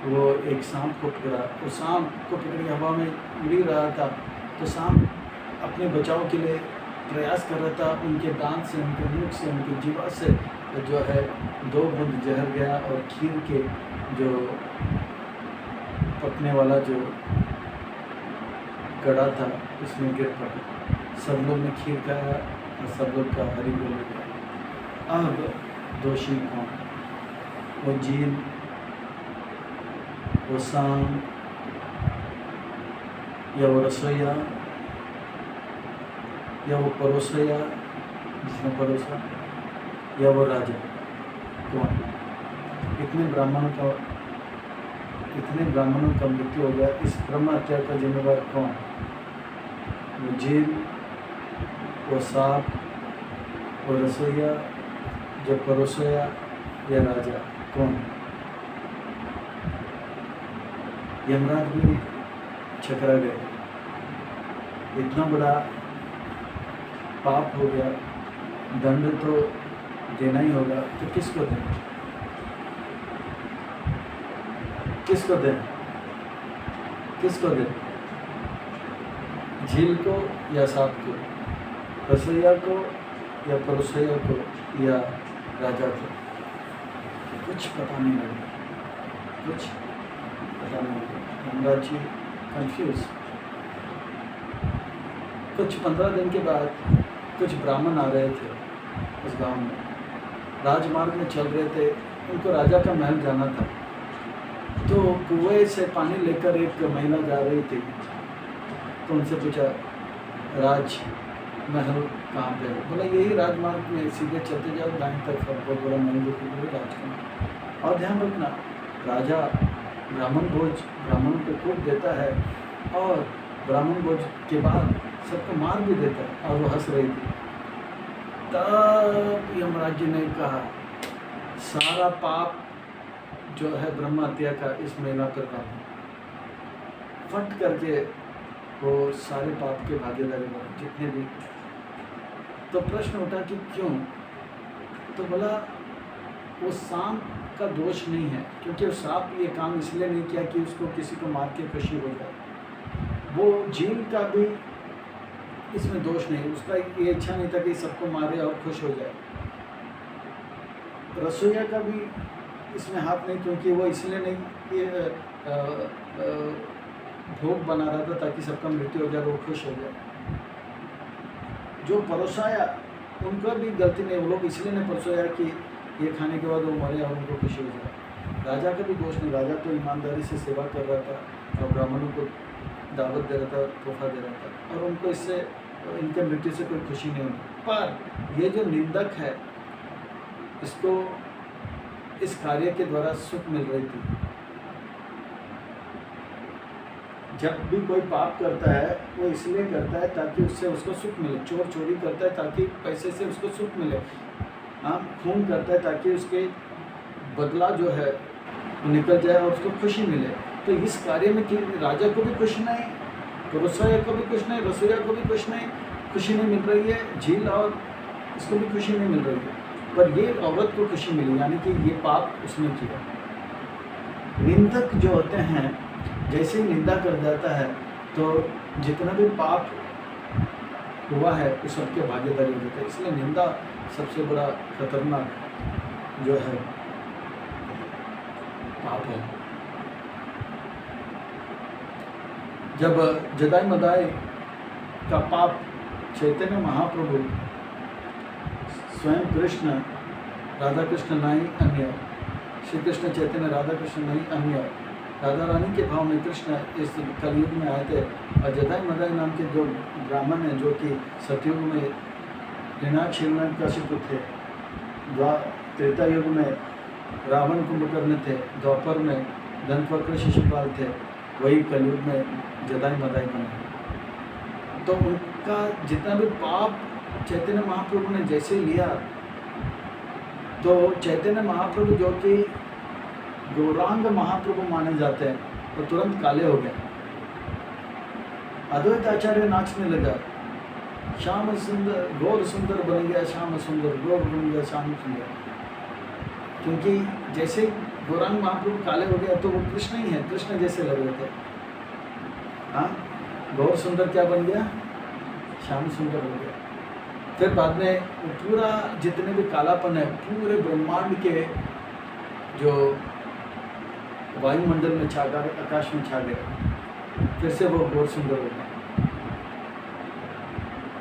Speaker 1: वो एक सांप को पकड़ा, वो सांप को पकड़ हवा में उड़ रहा था। तो सांप अपने बचाव के लिए प्रयास कर रहा था, उनके दांत से, उनके मुख से, उनकी जीवा से जो है 2 बूंद जहर गया और खीर के जो पकने वाला जो कड़ा था उसमें गिर पड़ा। सब लोग ने खीर खाया और सब लोग का हरी बोल गया। अब दोषी कौन? वो जीन, वो सांप, या वो रसोईया, या वो परोसोया जिसने परोसा, या वो राजा? कौन? इतने ब्राह्मणों का मृत्यु हो गया। इस ब्रह्म हत्या का जिम्मेवार कौन? वो जीव, वो सांप, वो रसोईया, जो परोसोया, या राजा? कौन? यमराज भी छकरा गए। इतना बड़ा पाप हो गया, दंड तो देना ही होगा, तो किसको दें? किसको दें? किसको दें? झील को या सांप को? रसोईया को या परोसोया को या राजा को? कुछ पता नहीं लगा, कुछ पता नहीं लगा। यमराज जी कंफ्यूज। कुछ 15 दिन के बाद कुछ ब्राह्मण आ रहे थे उस गांव में, राजमार्ग में चल रहे थे। उनको राजा का महल जाना था, तो कुएं से पानी लेकर एक महिला जा रही थी। तो उनसे पूछा, राज महल कहाँ पे है? बोला यही राजमार्ग में, सीधे चलते जाओ दाएं तरफ, बहुत बड़ा महल देखोगे राज का। और ध्यान रखना, राजा ब्राह्मण भोज ब्राह्मण को खूब देता है और ब्राह्मण भोज के बाद सबको मार भी देता है। और वो हंस रही थी। तब यमराज जी ने कहा, सारा पाप जो है ब्रह्म हत्या का इस महिला पर डाल। फट करके वो सारे पाप के भागीदारी बने जितने भी। तो प्रश्न उठा कि क्यों? तो बोला वो सांप का दोष नहीं है, क्योंकि उस सांप ये काम इसलिए नहीं किया कि उसको किसी को मार के खुशी हो जाए। वो झील का भी इसमें दोष नहीं, उसका ये इच्छा नहीं था कि सबको मारे और खुश हो जाए। रसोईया का भी इसमें हाथ नहीं, क्योंकि वो इसलिए नहीं ये भोग बना रहा था ताकि सबका मृत्यु हो जाए, वो खुश हो जाए। जो परोसाया उनका भी गलती नहीं, वो लोग इसलिए नहीं परोसाया कि ये खाने के बाद वो मरे और उनको खुशी हो जाए। राजा का भी दोष नहीं, राजा तो ईमानदारी से सेवा कर रहा था और ब्राह्मणों को दावत दे रहा था, तोहफा दे रहा था, और उनको इससे इनके मृत्यु से कोई खुशी नहीं हुई। पर ये जो निंदक है, इसको इस कार्य के द्वारा सुख मिल रही थी। जब भी कोई पाप करता है वो इसलिए करता है ताकि उससे उसको सुख मिले। चोर चोरी करता है ताकि पैसे से उसको सुख मिले। हाँ, खून करता है ताकि उसके बदला जो है वो निकल जाए और उसको खुशी मिले। तो इस कार्य में कि राजा को भी खुश नहीं, परोसाया को भी खुश नहीं, रसोइया को भी खुश नहीं, खुशी नहीं मिल रही है, झील और इसको भी खुशी नहीं मिल रही है, पर ये औरत को खुशी मिली, यानी कि ये पाप उसने किया। निंदक जो होते हैं, जैसे ही निंदा कर जाता है तो जितना भी पाप हुआ है उस सबके भागीदारी होते हैं। इसलिए निंदा सबसे बड़ा खतरनाक जो है पाप है। जब जदाई मदाई का पाप चैतन्य महाप्रभु स्वयं कृष्ण, राधा कृष्ण नहीं अन्य, श्री कृष्ण चैतन्य राधा कृष्ण नहीं अन्य, राधा रानी के भाव में कृष्ण इस कलयुग में आए थे। और जदाई मदाई नाम के जो ब्राह्मण हैं, जो कि सतयुग में हिरण्यकशिपु थे, त्रेता युग में रावण कुंभकर्ण थे, द्वापर में दंतवक्र शिशुपाल थे, वही कलयुग में जदाई मदाई बने। तो उनका जितना भी पाप चैतन्य महाप्रभु ने जैसे लिया, तो चैतन्य महाप्रभु जो कि गौरांग महाप्रभु माने जाते हैं, वो तुरंत काले हो गए। अद्वैत आचार्य नाचने लगा, श्याम सुंदर गौर सुंदर बन गया, श्याम सुंदर गौर बन गया, श्याम सुंदर। क्योंकि जैसे गौरांग महाप्रभु काले हो गया तो वो कृष्ण ही है, कृष्ण जैसे लग रहे थे। हाँ, गौर सुंदर क्या बन गया? श्याम सुंदर हो गया। फिर बाद में पूरा जितने भी कालापन है पूरे ब्रह्मांड के जो वायुमंडल में छा गए, आकाश में छा गए, फिर से वो गौर सुंदर हो गया।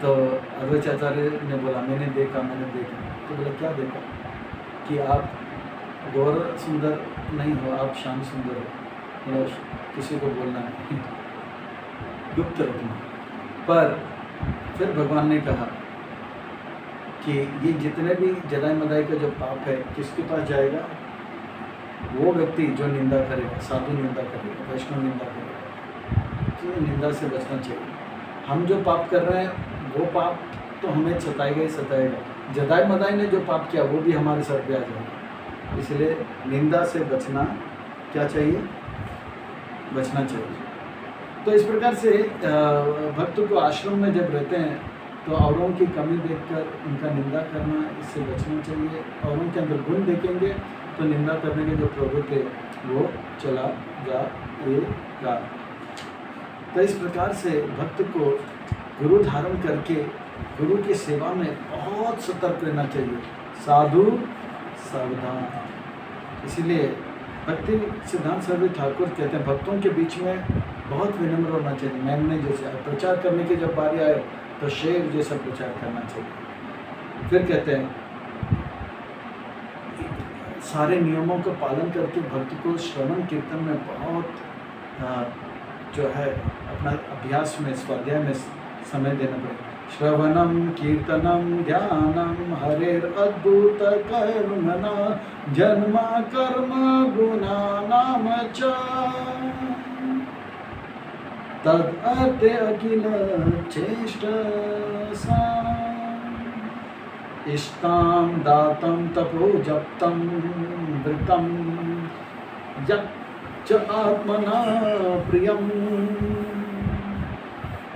Speaker 1: तो अद्वैत आचार्य ने बोला, मैंने देखा। तो बोला क्या देखा? कि आप गौर सुंदर नहीं हो, आप श्याम सुंदर हो। मतलब किसी को बोलना नहीं, गुप्त रखना। पर फिर भगवान ने कहा कि ये जितने भी जदाई मदाई का जो पाप है किसके पास जाएगा? वो व्यक्ति जो निंदा करेगा, साधु निंदा करेगा, वैष्णव निंदा करेगा। तो निंदा से बचना चाहिए। हम जो पाप कर रहे हैं वो पाप तो हमें सताएगा ही सताएगा। जदाई मदाई ने जो पाप किया वो भी हमारे सर पे आ जाएगा। इसलिए निंदा से बचना क्या चाहिए? बचना चाहिए। तो इस प्रकार से भक्त को आश्रम में जब रहते हैं तो औरों की कमी देखकर उनका निंदा करना, इससे बचना चाहिए। औरों के अंदर गुण देखेंगे तो निंदा करने की जो प्रवृत्ति है वो चला जाएगा। तो इस प्रकार से भक्त को गुरु धारण करके गुरु की सेवा में बहुत सतर्क रहना चाहिए। साधु सावधान। इसीलिए भक्ति सिद्धांत सरस्वती ठाकुर कहते हैं भक्तों के बीच में बहुत विनम्र होना चाहिए। मैंने जैसे प्रचार करने की जब बारी आए तो शेर जैसा प्रचार करना चाहिए। फिर कहते हैं सारे नियमों का पालन करके भक्त को श्रवण कीर्तन में बहुत जो है अपना अभ्यास में, स्वाध्याय में समय देना पड़ेगा। श्रवणम कीर्तनम ध्यानम हरेर अद्भुत कर्मणा जन्म कर्म गुणा नाम च तद अर्थे अखिल चेष्ट इष्टाम दातम तपो जप्तम वृतम यच्च आत्मना प्रियम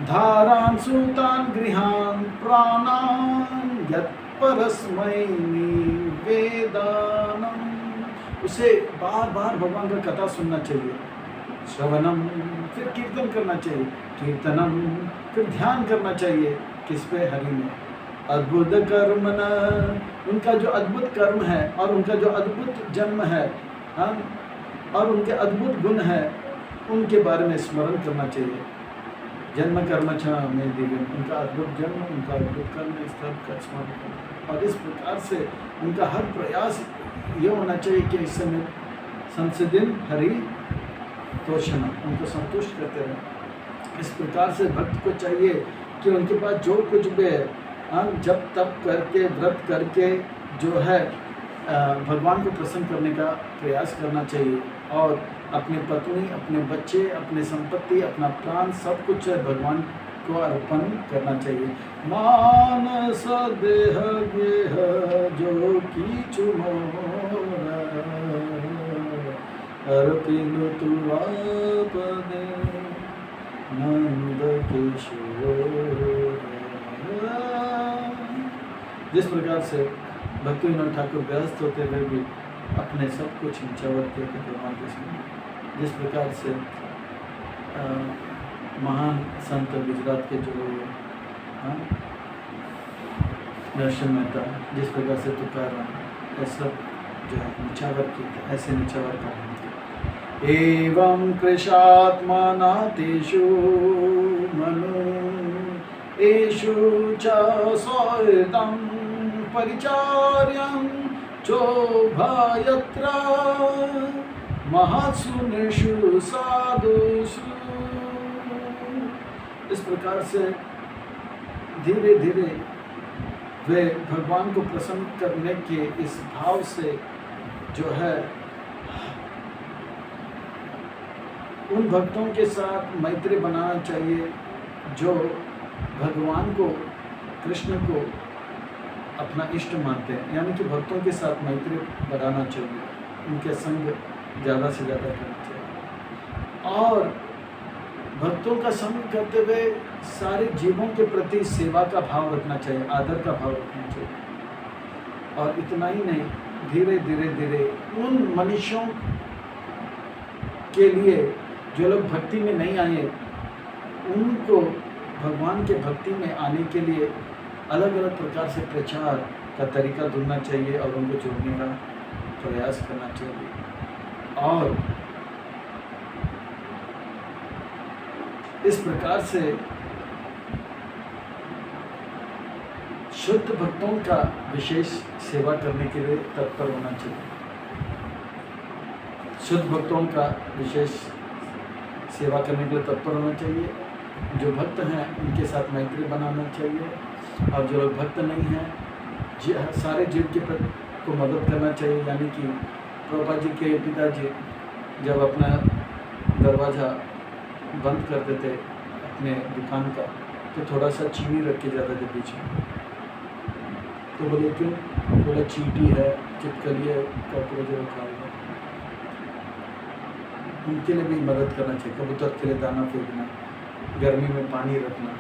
Speaker 1: धारान सूतान गृहान प्राणान यत्परस्मै निवेदानम। उसे बार बार भगवान का कथा सुनना चाहिए। श्रवणम, फिर कीर्तन करना चाहिए। कीर्तनम, फिर ध्यान करना चाहिए। किस पे? हरि में। अद्भुत कर्म न, उनका जो अद्भुत कर्म है और उनका जो अद्भुत जन्म है और उनके अद्भुत गुण है, उनके बारे में स्मरण करना चाहिए। जन्म कर्म छ में दिव्य, उनका अद्भुत जन्म, उनका अद्भुत कर्म, इस तरह का स्मरण करना। और इस प्रकार से उनका हर प्रयास ये होना चाहिए कि इस समय संसिदिन हरि तोषण, उनको संतुष्ट करते रहें। इस प्रकार से भक्त को चाहिए कि उनके पास जो कुछ भी है, जब तप करके व्रत करके जो है भगवान को प्रसन्न करने का प्रयास करना चाहिए, और अपनी पत्नी, अपने बच्चे, अपने संपत्ति, अपना प्राण सब कुछ भगवान को अर्पण करना चाहिए। मानस देह गेह जो कीचु मोरा, अर्पिनु तु आपने नंद किशोर। जिस प्रकार से भक्ति विनोद ठाकुर व्यस्त होते हुए भी अपने सब कुछ निछावर करके भगवान के सामने, जिस प्रकार से महान संत गुजरात के जो नरसिंह मेहता, जिस प्रकार से तुकाराम, ये सब जो है निछावर की, ऐसे निछावर का एवं कृशात्मना तेषु मनु एषु च सौहृदं परिचार्यं चोभयत्र महत्सुनिषु साधुषु। इस प्रकार से धीरे धीरे वे भगवान को प्रसन्न करने के इस भाव से जो है उन भक्तों के साथ मैत्री बनाना चाहिए जो भगवान को, कृष्ण को अपना इष्ट मानते हैं, यानी कि भक्तों के साथ मैत्री बनाना चाहिए, उनके संग ज़्यादा से ज़्यादा करना चाहिए, और भक्तों का संग करते हुए सारे जीवों के प्रति सेवा का भाव रखना चाहिए, आदर का भाव रखना चाहिए। और इतना ही नहीं, धीरे धीरे धीरे उन मनुष्यों के लिए जो लोग भक्ति में नहीं आए, उनको भगवान के भक्ति में आने के लिए अलग अलग प्रकार से प्रचार का तरीका ढूंढना चाहिए और उनको जोड़ने का प्रयास करना चाहिए। और इस प्रकार से शुद्ध भक्तों का विशेष सेवा करने के लिए तत्पर होना चाहिए। शुद्ध भक्तों का विशेष सेवा करने के लिए तत्पर होना चाहिए। जो भक्त हैं उनके साथ मैत्री बनाना चाहिए, और जो लोग भक्त नहीं हैं सारे जीव के प्रति को मदद करना चाहिए। यानी कि प्रभुपाद जी के पिताजी जब अपना दरवाज़ा बंद कर देते अपने दुकान का, तो थोड़ा सा चीनी रख के जाते थे पीछे। तो बोले क्यों? बोला चींटी है, चिपकली है, कॉकरोच खाएगा। उनके लिए भी मदद करना चाहिए। कबूतर के लिए दाना फेंकना, गर्मी में पानी रखना,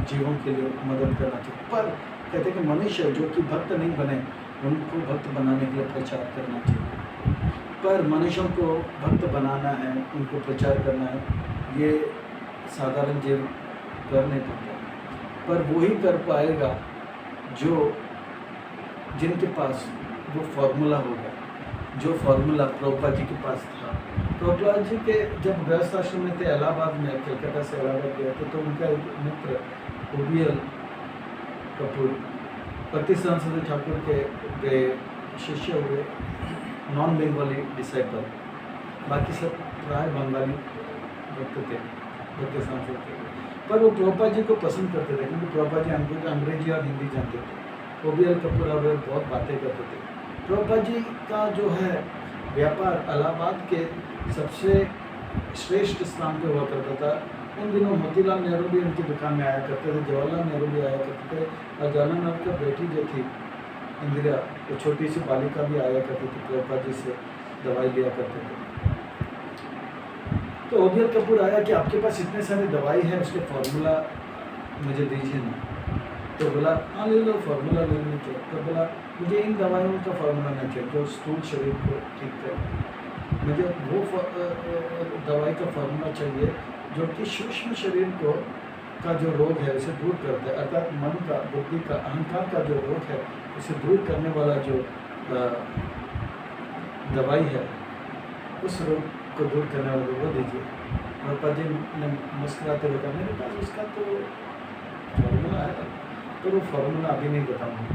Speaker 1: जीवों के लिए मदद करना चाहिए। पर कहते हैं कि मनुष्य जो कि भक्त नहीं बने, उनको भक्त बनाने के लिए प्रचार करना चाहिए। पर मनुष्यों को भक्त बनाना है, उनको प्रचार करना है, ये साधारण जीव कर नहीं पाता। पर वही कर पाएगा जो जिनके पास वो फॉर्मूला होगा, जो फॉर्मूला प्रभुपाद जी के पास था। प्रभुपाद जी के जब गृहस्थ आश्रम में थे इलाहाबाद में, कलकत्ता से इलाहाबाद गए थे, तो उनका एक मित्र OBL कपूर पति सरस्वती ठाकुर के शिष्य हुए, नॉन बंगाली डिसाइपल, बाकी सब प्राय बंगाली भक्त थे, भक्त सांस्कृत थे। पर वो प्रभुपाद जी को पसंद करते थे, क्योंकि प्रभुपाद जी अंग्रेजी और हिंदी जानते थे। OBL कपूर और बहुत बातें करते थे। प्रभुपाद जी का जो है व्यापार इलाहाबाद के सबसे श्रेष्ठ स्थान पे हुआ करता था। उन दिनों मोतीलाल नेहरू भी उनकी दुकान में आया करते थे, जवाहरलाल नेहरू भी आया करते थे, और जवाहरलाल नेहरू की बेटी जो थी इंदिरा, वो छोटी सी बालिका भी आया करती थी, प्रभुपाद जी से दवाई लिया करते थे। तो OBL कपूर आया कि आपके पास इतने सारे दवाई है, उसके फॉर्मूला मुझे दीजिए ना। तो बोला हाँ ले लो, फार्मूला ले लीजिए। तो बोला मुझे इन दवाइयों का फार्मूला नहीं चाहिए जो स्थूल शरीर को ठीक करे, मुझे वो दवाई का फार्मूला चाहिए जो कि सूक्ष्म शरीर को का जो रोग है उसे दूर करता है, अर्थात मन का, बुद्धि का, अहंकार का जो रोग है उसे दूर करने वाला जो दवाई है, उस रोग को दूर करने वाला वो दीजिए। प्रभुपाद जी ने मुस्कुराते हुए कहा मेरे पास उसका तो फार्मूला है, तो वो फार्मूला अभी नहीं बताऊँगा।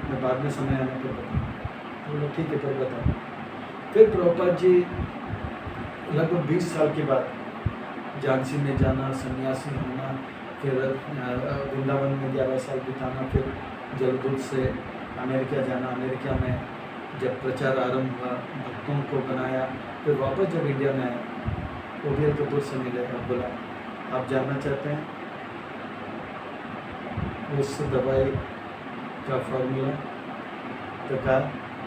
Speaker 1: मैं बाद में समय आने पर बताऊँ। बोला ठीक है, पर बताओ। फिर प्रभुपाद जी लगभग 20 साल के बाद झांसी में जाना, सन्यासी होना, फिर वृंदावन में 11 साल बिताना, फिर जलदूत से अमेरिका जाना, अमेरिका में जब प्रचार आरंभ हुआ, भक्तों को बनाया, फिर वापस जब इंडिया में आया, ओबियल कपूर से मिले और बोला आप जानना चाहते हैं उस दवाई का फॉर्मूला? तो कहा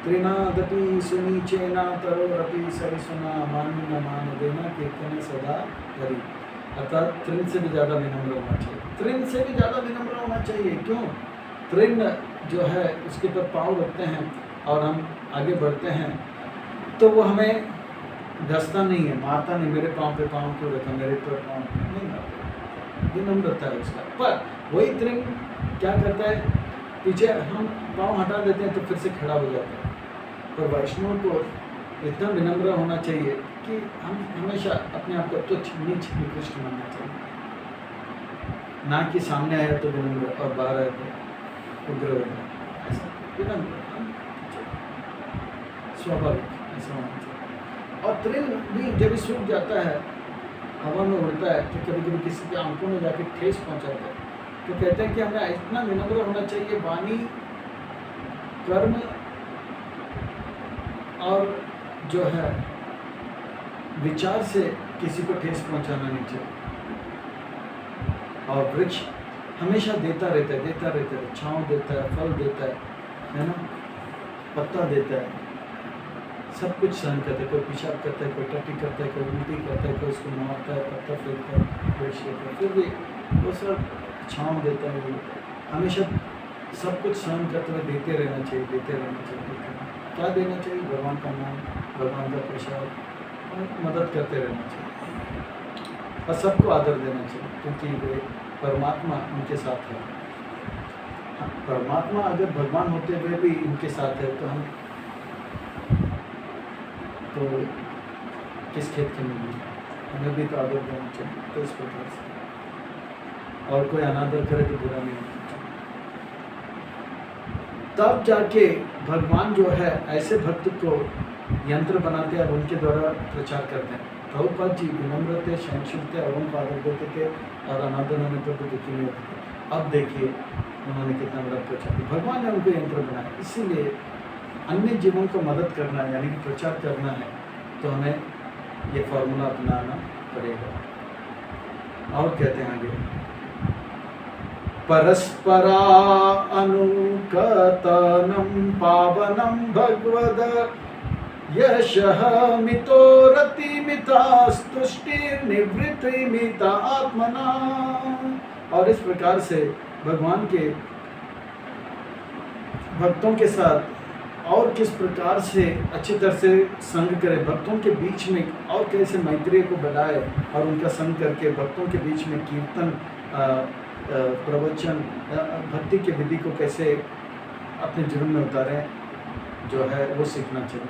Speaker 1: त्रिनादपि सुनीचेना तरोरपि सरिसुना मानी न मान देना कीर्तन सदा हरि। अर्थात तृण से भी ज़्यादा विनम्र होना चाहिए, तृण से भी ज़्यादा विनम्र होना चाहिए। क्यों? तृण जो है उसके ऊपर पाँव रखते हैं और हम आगे बढ़ते हैं तो वो हमें डसता नहीं है, मारता नहीं, मेरे पाँव पे पाँव क्यों रखा, मेरे पर पाँव नहीं मारता, विनम्रता है उसका। पर वही तृण क्या करता है, पीछे हम पाँव हटा देते हैं तो फिर से खड़ा हो जाता है। पर वैष्णव को इतना विनम्र होना चाहिए कि हम हमेशा अपने आप को तुच्छ नीच निकृष्ट मानना चाहिए, ना कि सामने आया तो विनम्र और बाहर आया तो उग्र हो जाए, ऐसा विनम्र स्वाभाविक ऐसा होना चाहिए। और तृण भी जब सूख जाता है, हवा में उड़ता है, तो कभी कभी किसी के आंखों में जाके ठेस पहुंचाता है, तो कहते हैं कि हमें इतना विनम्र होना चाहिए, वाणी कर्म और जो है विचार से किसी को ठेस पहुंचाना नहीं चाहिए। और वृक्ष हमेशा देता रहता है, देता रहता है, छांव देता है, फल देता है ना, पत्ता देता है, सब कुछ सहन करता है। कोई पेशाब करता है, कोई टट्टी करता है, कोई उल्टी करता है, कोई उसको मारता है, पत्ता फेंकता है, वृक्ष देता है, फिर भी वो सब छांव देता है। हमेशा सब कुछ सहन करते हुए देते रहना चाहिए, देते रहना चाहिए। क्या देना चाहिए? भगवान का नाम, भगवान का प्रसाद, और मदद करते रहना चाहिए और सबको आदर देना चाहिए, क्योंकि वे परमात्मा उनके साथ है। परमात्मा अगर भगवान होते हुए भी इनके साथ है तो हम तो किस खेत के नहीं, हमें भी तो आदर देना चाहिए। तो इस प्रकार से और कोई अनादर करे तो बुरा नहीं होना चाहिए। तब जाके भगवान जो है ऐसे भक्त को यंत्र बनाते हैं और उनके द्वारा प्रचार करते हैं। प्रभुपाद जी विनम्र थे, सहनशील थे, और उनको आदर देते थे और अनादर होने पर भी दुखी नहीं होते थे। अब देखिए उन्होंने कितना बड़ा प्रचार किया, भगवान ने उनको यंत्र बनाया। इसीलिए अन्य जीवों को मदद करना यानी कि प्रचार करना है तो हमें ये फॉर्मूला अपनाना पड़ेगा। और कहते हैं आगे, परस्परा अनुकतनं पावनं भगवद यशः मितो रतिमिता स्तुष्टिर्निवृत्तिमिता आत्मना। और इस प्रकार से भगवान के भक्तों के साथ और किस प्रकार से अच्छी तरह से संग करें, भक्तों के बीच में और कैसे मैत्रिय को बढ़ाए और उनका संग करके भक्तों के बीच में कीर्तन प्रवचन भक्ति की विधि को कैसे अपने जीवन में उतारें जो है वो सीखना चाहिए।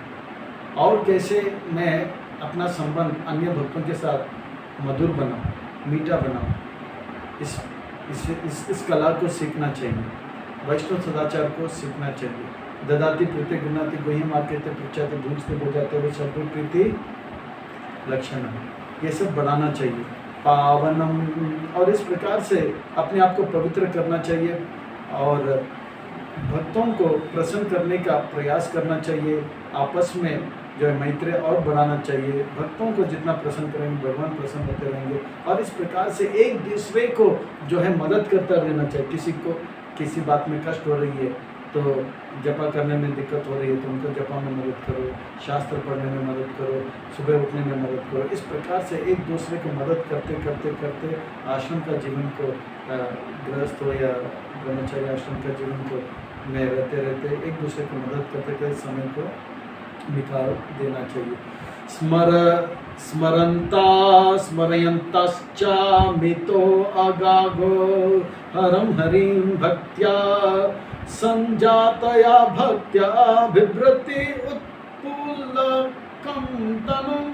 Speaker 1: और कैसे मैं अपना संबंध अन्य भक्तों के साथ मधुर बनाऊं, मीठा बनाऊं, इस कला को सीखना चाहिए। वैष्णव सदाचार को सीखना चाहिए। ददाति प्रीति गुणाति गुह्यम आकृति पृच्छाति भूंजते बोझाते हुए सब प्रीति लक्षण ये सब बढ़ाना चाहिए। पावनम, और इस प्रकार से अपने आप को पवित्र करना चाहिए और भक्तों को प्रसन्न करने का प्रयास करना चाहिए। आपस में जो है मैत्री और बढ़ाना चाहिए। भक्तों को जितना प्रसन्न करेंगे भगवान प्रसन्न होते रहेंगे। और इस प्रकार से एक दूसरे को जो है मदद करता रहना चाहिए। किसी को किसी बात में कष्ट हो रही है तो जपा करने में दिक्कत हो रही है तो उनको जपा में मदद करो, शास्त्र पढ़ने में मदद करो, सुबह उठने में मदद करो। इस प्रकार से एक दूसरे को मदद करते करते करते आश्रम का जीवन को गृहस्थ हो या ब्रह्मचर्य आश्रम का जीवन को में रहते रहते एक दूसरे को मदद करते करते समय को निकाल देना चाहिए। स्मरन्ता स्मरयन्तश्च मितो अगाघो हरं हरिं भक्त्या संजातया भक्त्या बिभ्रति उत्पुलकं तनुम्।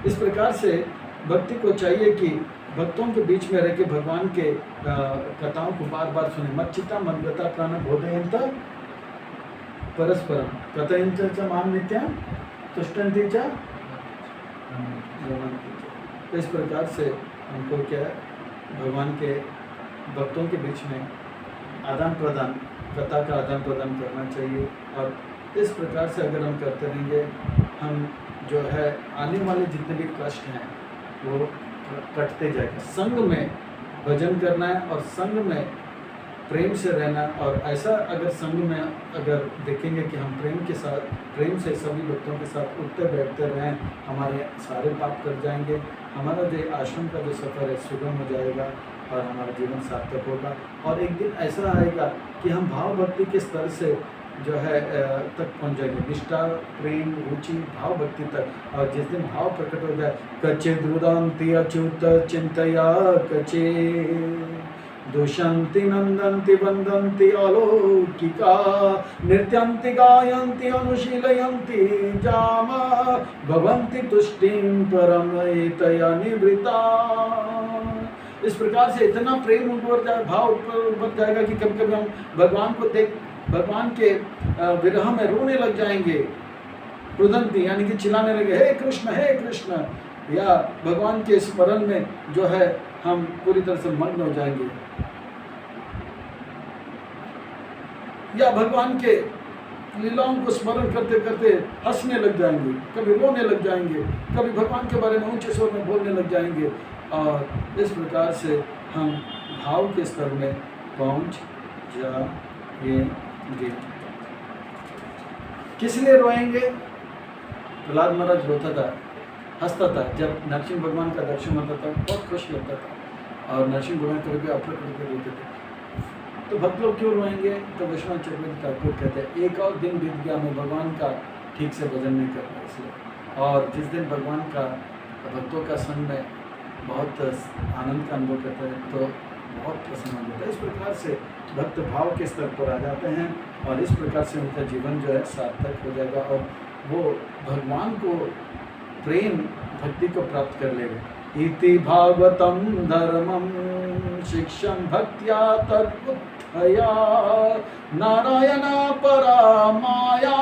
Speaker 1: इस प्रकार से भक्ति को चाहिए कि भक्तों के बीच में रह के भगवान के कथाओं को बार बार सुने। मच्चिता मद्गता प्राण बोधयंत परस्परम कथयंत च माम नित्यं तुष्टन्ति च रमन्ति च। इस प्रकार से हमको क्या है, भगवान के भक्तों के बीच में आदान प्रदान, कथा का आदान प्रदान करना चाहिए। और इस प्रकार से अगर हम करते रहेंगे, हम जो है आने वाले जितने भी कष्ट हैं वो कटते जाएगा। संग में भजन करना है और संग में प्रेम से रहना। और ऐसा अगर संग में अगर देखेंगे कि हम प्रेम से सभी भक्तों के साथ उठते बैठते रहें, हमारे सारे पाप कट जाएंगे, हमारा जो आश्रम का जो सफ़र है सुगम हो जाएगा और हमारा जीवन सार्थक होगा। और एक दिन ऐसा आएगा कि हम भाव भक्ति के स्तर से जो है तक पहुंच जाएंगे, निष्ठा प्रेम रुचि भाव भक्ति तक। और जिस दिन भाव प्रकट हो जाए, कचे द्रुदांति अच्युत चिंतया कचे दुषंति नंदन्ति वंदन्ति अलौकिका नृत्यन्ति गायन्ति अनुशीलयन्ति जामा भवन्ति तुष्टिं परमयितया निवृता। इस प्रकार से इतना प्रेम उठ जाए, भाव बढ़ जाएगा कि कभी कभी हम भगवान को भगवान के विरह में रोने लग जाएंगे। रुदंती यानी कि चिल्लाने लगे, हे कृष्ण, या भगवान के स्मरण में जो है हम पूरी तरह से मग्न हो जाएंगे, या भगवान के लीलाओं को स्मरण करते करते हंसने लग जाएंगे, कभी रोने लग जाएंगे, कभी भगवान के बारे में ऊंचे स्वर में बोलने लग जाएंगे। और इस प्रकार से हम भाव के स्तर में पहुंच जाएंगे। किस लिए रोएंगे? प्रहलाद महाराज रोता था, हंसता था। जब नरसिंह भगवान का दर्शन होता था बहुत खुश लगता था, और नरसिंह भगवान कभी भी अपने करके रोते थे। तो भक्त लोग क्यों रोएंगे? तो विश्वनाथ चक्रवर्ती ठाकुर कहते हैं, एक और दिन बीत गया, मैं भगवान का ठीक से भजन नहीं कर पाया इसलिए। और जिस दिन भगवान का भक्तों का संग में बहुत आनंद का अनुभव करते हैं तो बहुत प्रसन्न हो जाता है। इस प्रकार से भक्त भाव के स्तर पर आ जाते हैं और इस प्रकार से उनका जीवन जो है सार्थक हो जाएगा और वो भगवान को प्रेम भक्ति को प्राप्त कर लेगा। इति भागवतम धर्मम शिक्षम भक्त्या तद्बुद्धया नारायणा परामाया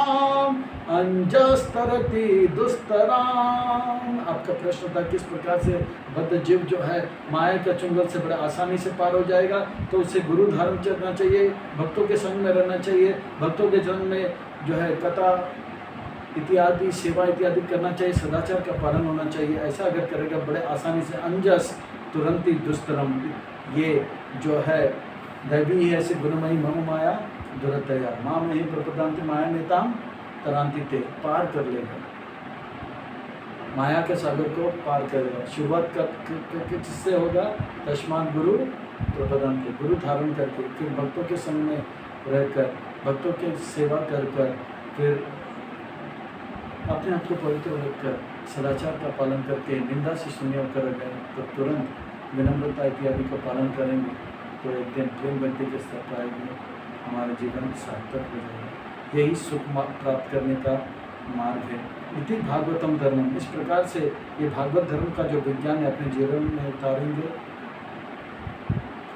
Speaker 1: अंजस्तरति दुस्तराम। आपका प्रश्न था किस प्रकार से बद्ध जीव जो है माया का चुंगल से बड़े आसानी से पार हो जाएगा। तो उसे गुरु धारण करना चाहिए, भक्तों के संग में रहना चाहिए, भक्तों के संग में जो है कथा इत्यादि सेवा इत्यादि करना चाहिए, सदाचार का पालन होना चाहिए। ऐसा अगर करेगा बड़े आसानी से अंजस तुरंत ही दुस्तरम, ये जो है दैवी है से गुणमयी मम माया दुरतया माँ में ही प्रपदांति माया नेताम तरांति ते, पार कर लेगा, माया के सागर को पार करेगा। शुरुआत किससे होगा? तस्मात् गुरु प्रपदांति, गुरु धारण करके, फिर भक्तों के संग में रहकर, भक्तों की सेवा कर कर, फिर अपने आप को पवित्र रखकर, सदाचार का पालन करके, निंदा से सुनिया कर गए तो तुरंत विनम्रता इत्यादि का पालन करेंगे तो एक दिन प्रेम भक्ति के स्तर पर आएंगे, हमारा जीवन सार्थक हो जाएगा। यही सुख प्राप्त करने का मार्ग है। इति भागवतम धर्म, इस प्रकार से ये भागवत धर्म का जो विज्ञान है अपने जीवन में उतारेंगे।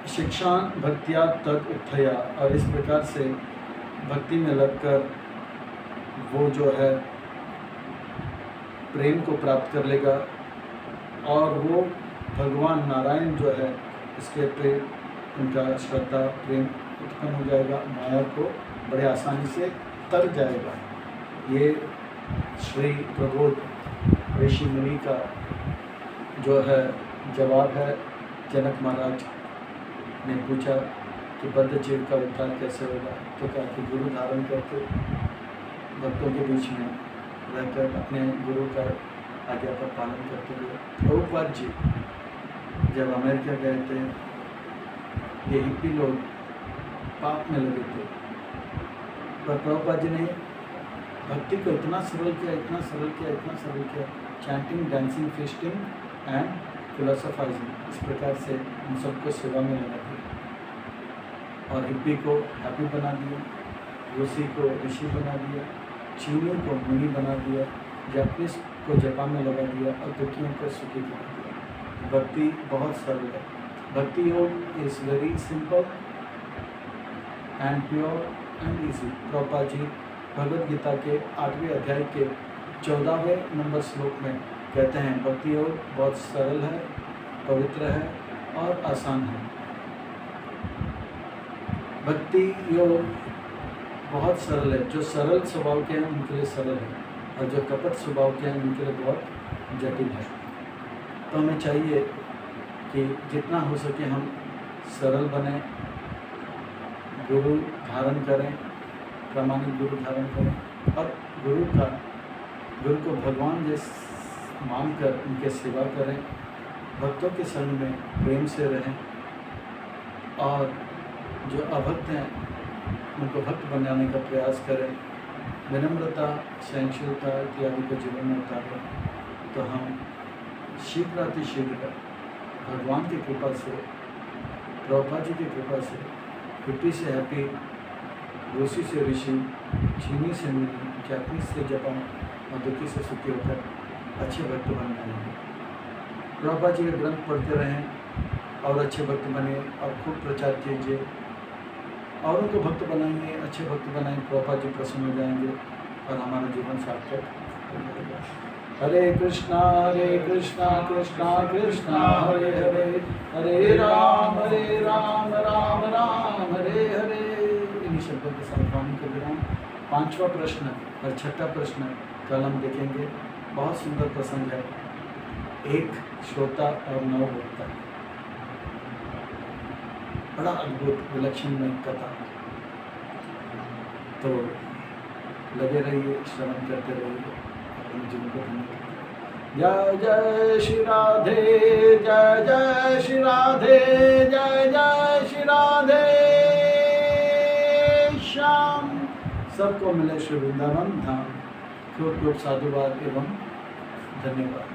Speaker 1: शिक्षा भक्तिया तद उत्थया, और इस प्रकार से भक्ति में लगकर वो जो है प्रेम को प्राप्त कर लेगा और वो भगवान नारायण जो है इसके पे उनका श्रद्धा प्रेम उत्पन्न हो जाएगा, माया को बड़े आसानी से तर जाएगा। ये श्री प्रबोध ऋषि मुनि का जो है जवाब है। जनक महाराज ने पूछा कि बद्ध जीव का उद्धार कैसे होगा, तो कहा कि गुरु धारण करके भक्तों के बीच में रहकर अपने गुरु का आज्ञा का पालन करते हुए। प्रभुपाद जी जब अमेरिका गए थे, ये हिप्पी लोग पाप में लगे थे, पर प्रभुपाद जी ने भक्ति को इतना सरल किया, इतना सरल किया, इतना सरल किया, चैंटिंग, डांसिंग, फेस्टिंग एंड फिलोसोफाइजिंग, इस प्रकार से उन सबको सेवा में लगा दिया और हिप्पी को हैप्पी बना दिया, रूसी को ऋषि बना दिया, चीनी को मुनि बना दिया, जापानीज को जापान में लगा दिया और तुर्कियों को सुखी बना दिया। भक्ति बहुत सरल है। Bhakti yoga is very simple and pure and easy. Prabhupada ji Bhagavad Gita के 8वें अध्याय के 14वें नंबर श्लोक में कहते हैं भक्ति योग बहुत सरल है, पवित्र है और आसान है। भक्ति योग बहुत सरल है। जो सरल स्वभाव के हैं उनके लिए सरल है, और जो कपट स्वभाव के हैं उनके लिए बहुत जटिल है। तो हमें चाहिए कि जितना हो सके हम सरल बने, गुरु धारण करें, प्रामाणिक गुरु धारण करें, और गुरु को भगवान जैसे मानकर उनके सेवा करें, भक्तों के संग में प्रेम से रहें, और जो अभक्त हैं उनको भक्त बनाने का प्रयास करें, विनम्रता, सहनशीलता इत्यादि को जीवन में उतारें। तो हम शीघ्र भगवान की कृपा से, प्रभुपाद जी की कृपा से, हिप्पी से हैप्पी, ऋषि से ऋषि, चीनी से मुनि, जापानीज से जापान और दुखी से सुखी होकर अच्छे भक्त बन जाएंगे। प्रभुपाद जी के ग्रंथ पढ़ते रहें और अच्छे भक्त बने, और खूब प्रचार कीजिए, और उनको भक्त बनाएंगे, अच्छे भक्त बनाएंगे, प्रभुपाद जी प्रसन्न हो जाएंगे और हमारा जीवन सार्थक हो जाएगा। हरे कृष्णा कृष्णा कृष्णा हरे हरे, हरे राम राम राम हरे हरे। इन्हीं शब्दों के साथ वाणी कर रहा हूँ। 5वां प्रश्न और 6ठा प्रश्न कल हम देखेंगे। बहुत सुंदर प्रसंग है, एक श्रोता और 9 वक्ता। बड़ा अद्भुत विलक्षण में कथा। तो लगे रहिए, श्रवण करते रहिए, अपने जीवन को धन्य करिए। जय जय श्री राधे, जय जय श्री राधे, जय जय श्री राधे श्याम। सबको मिले श्री वृंदावन धाम। खूब खूब साधुवाद एवं धन्यवाद।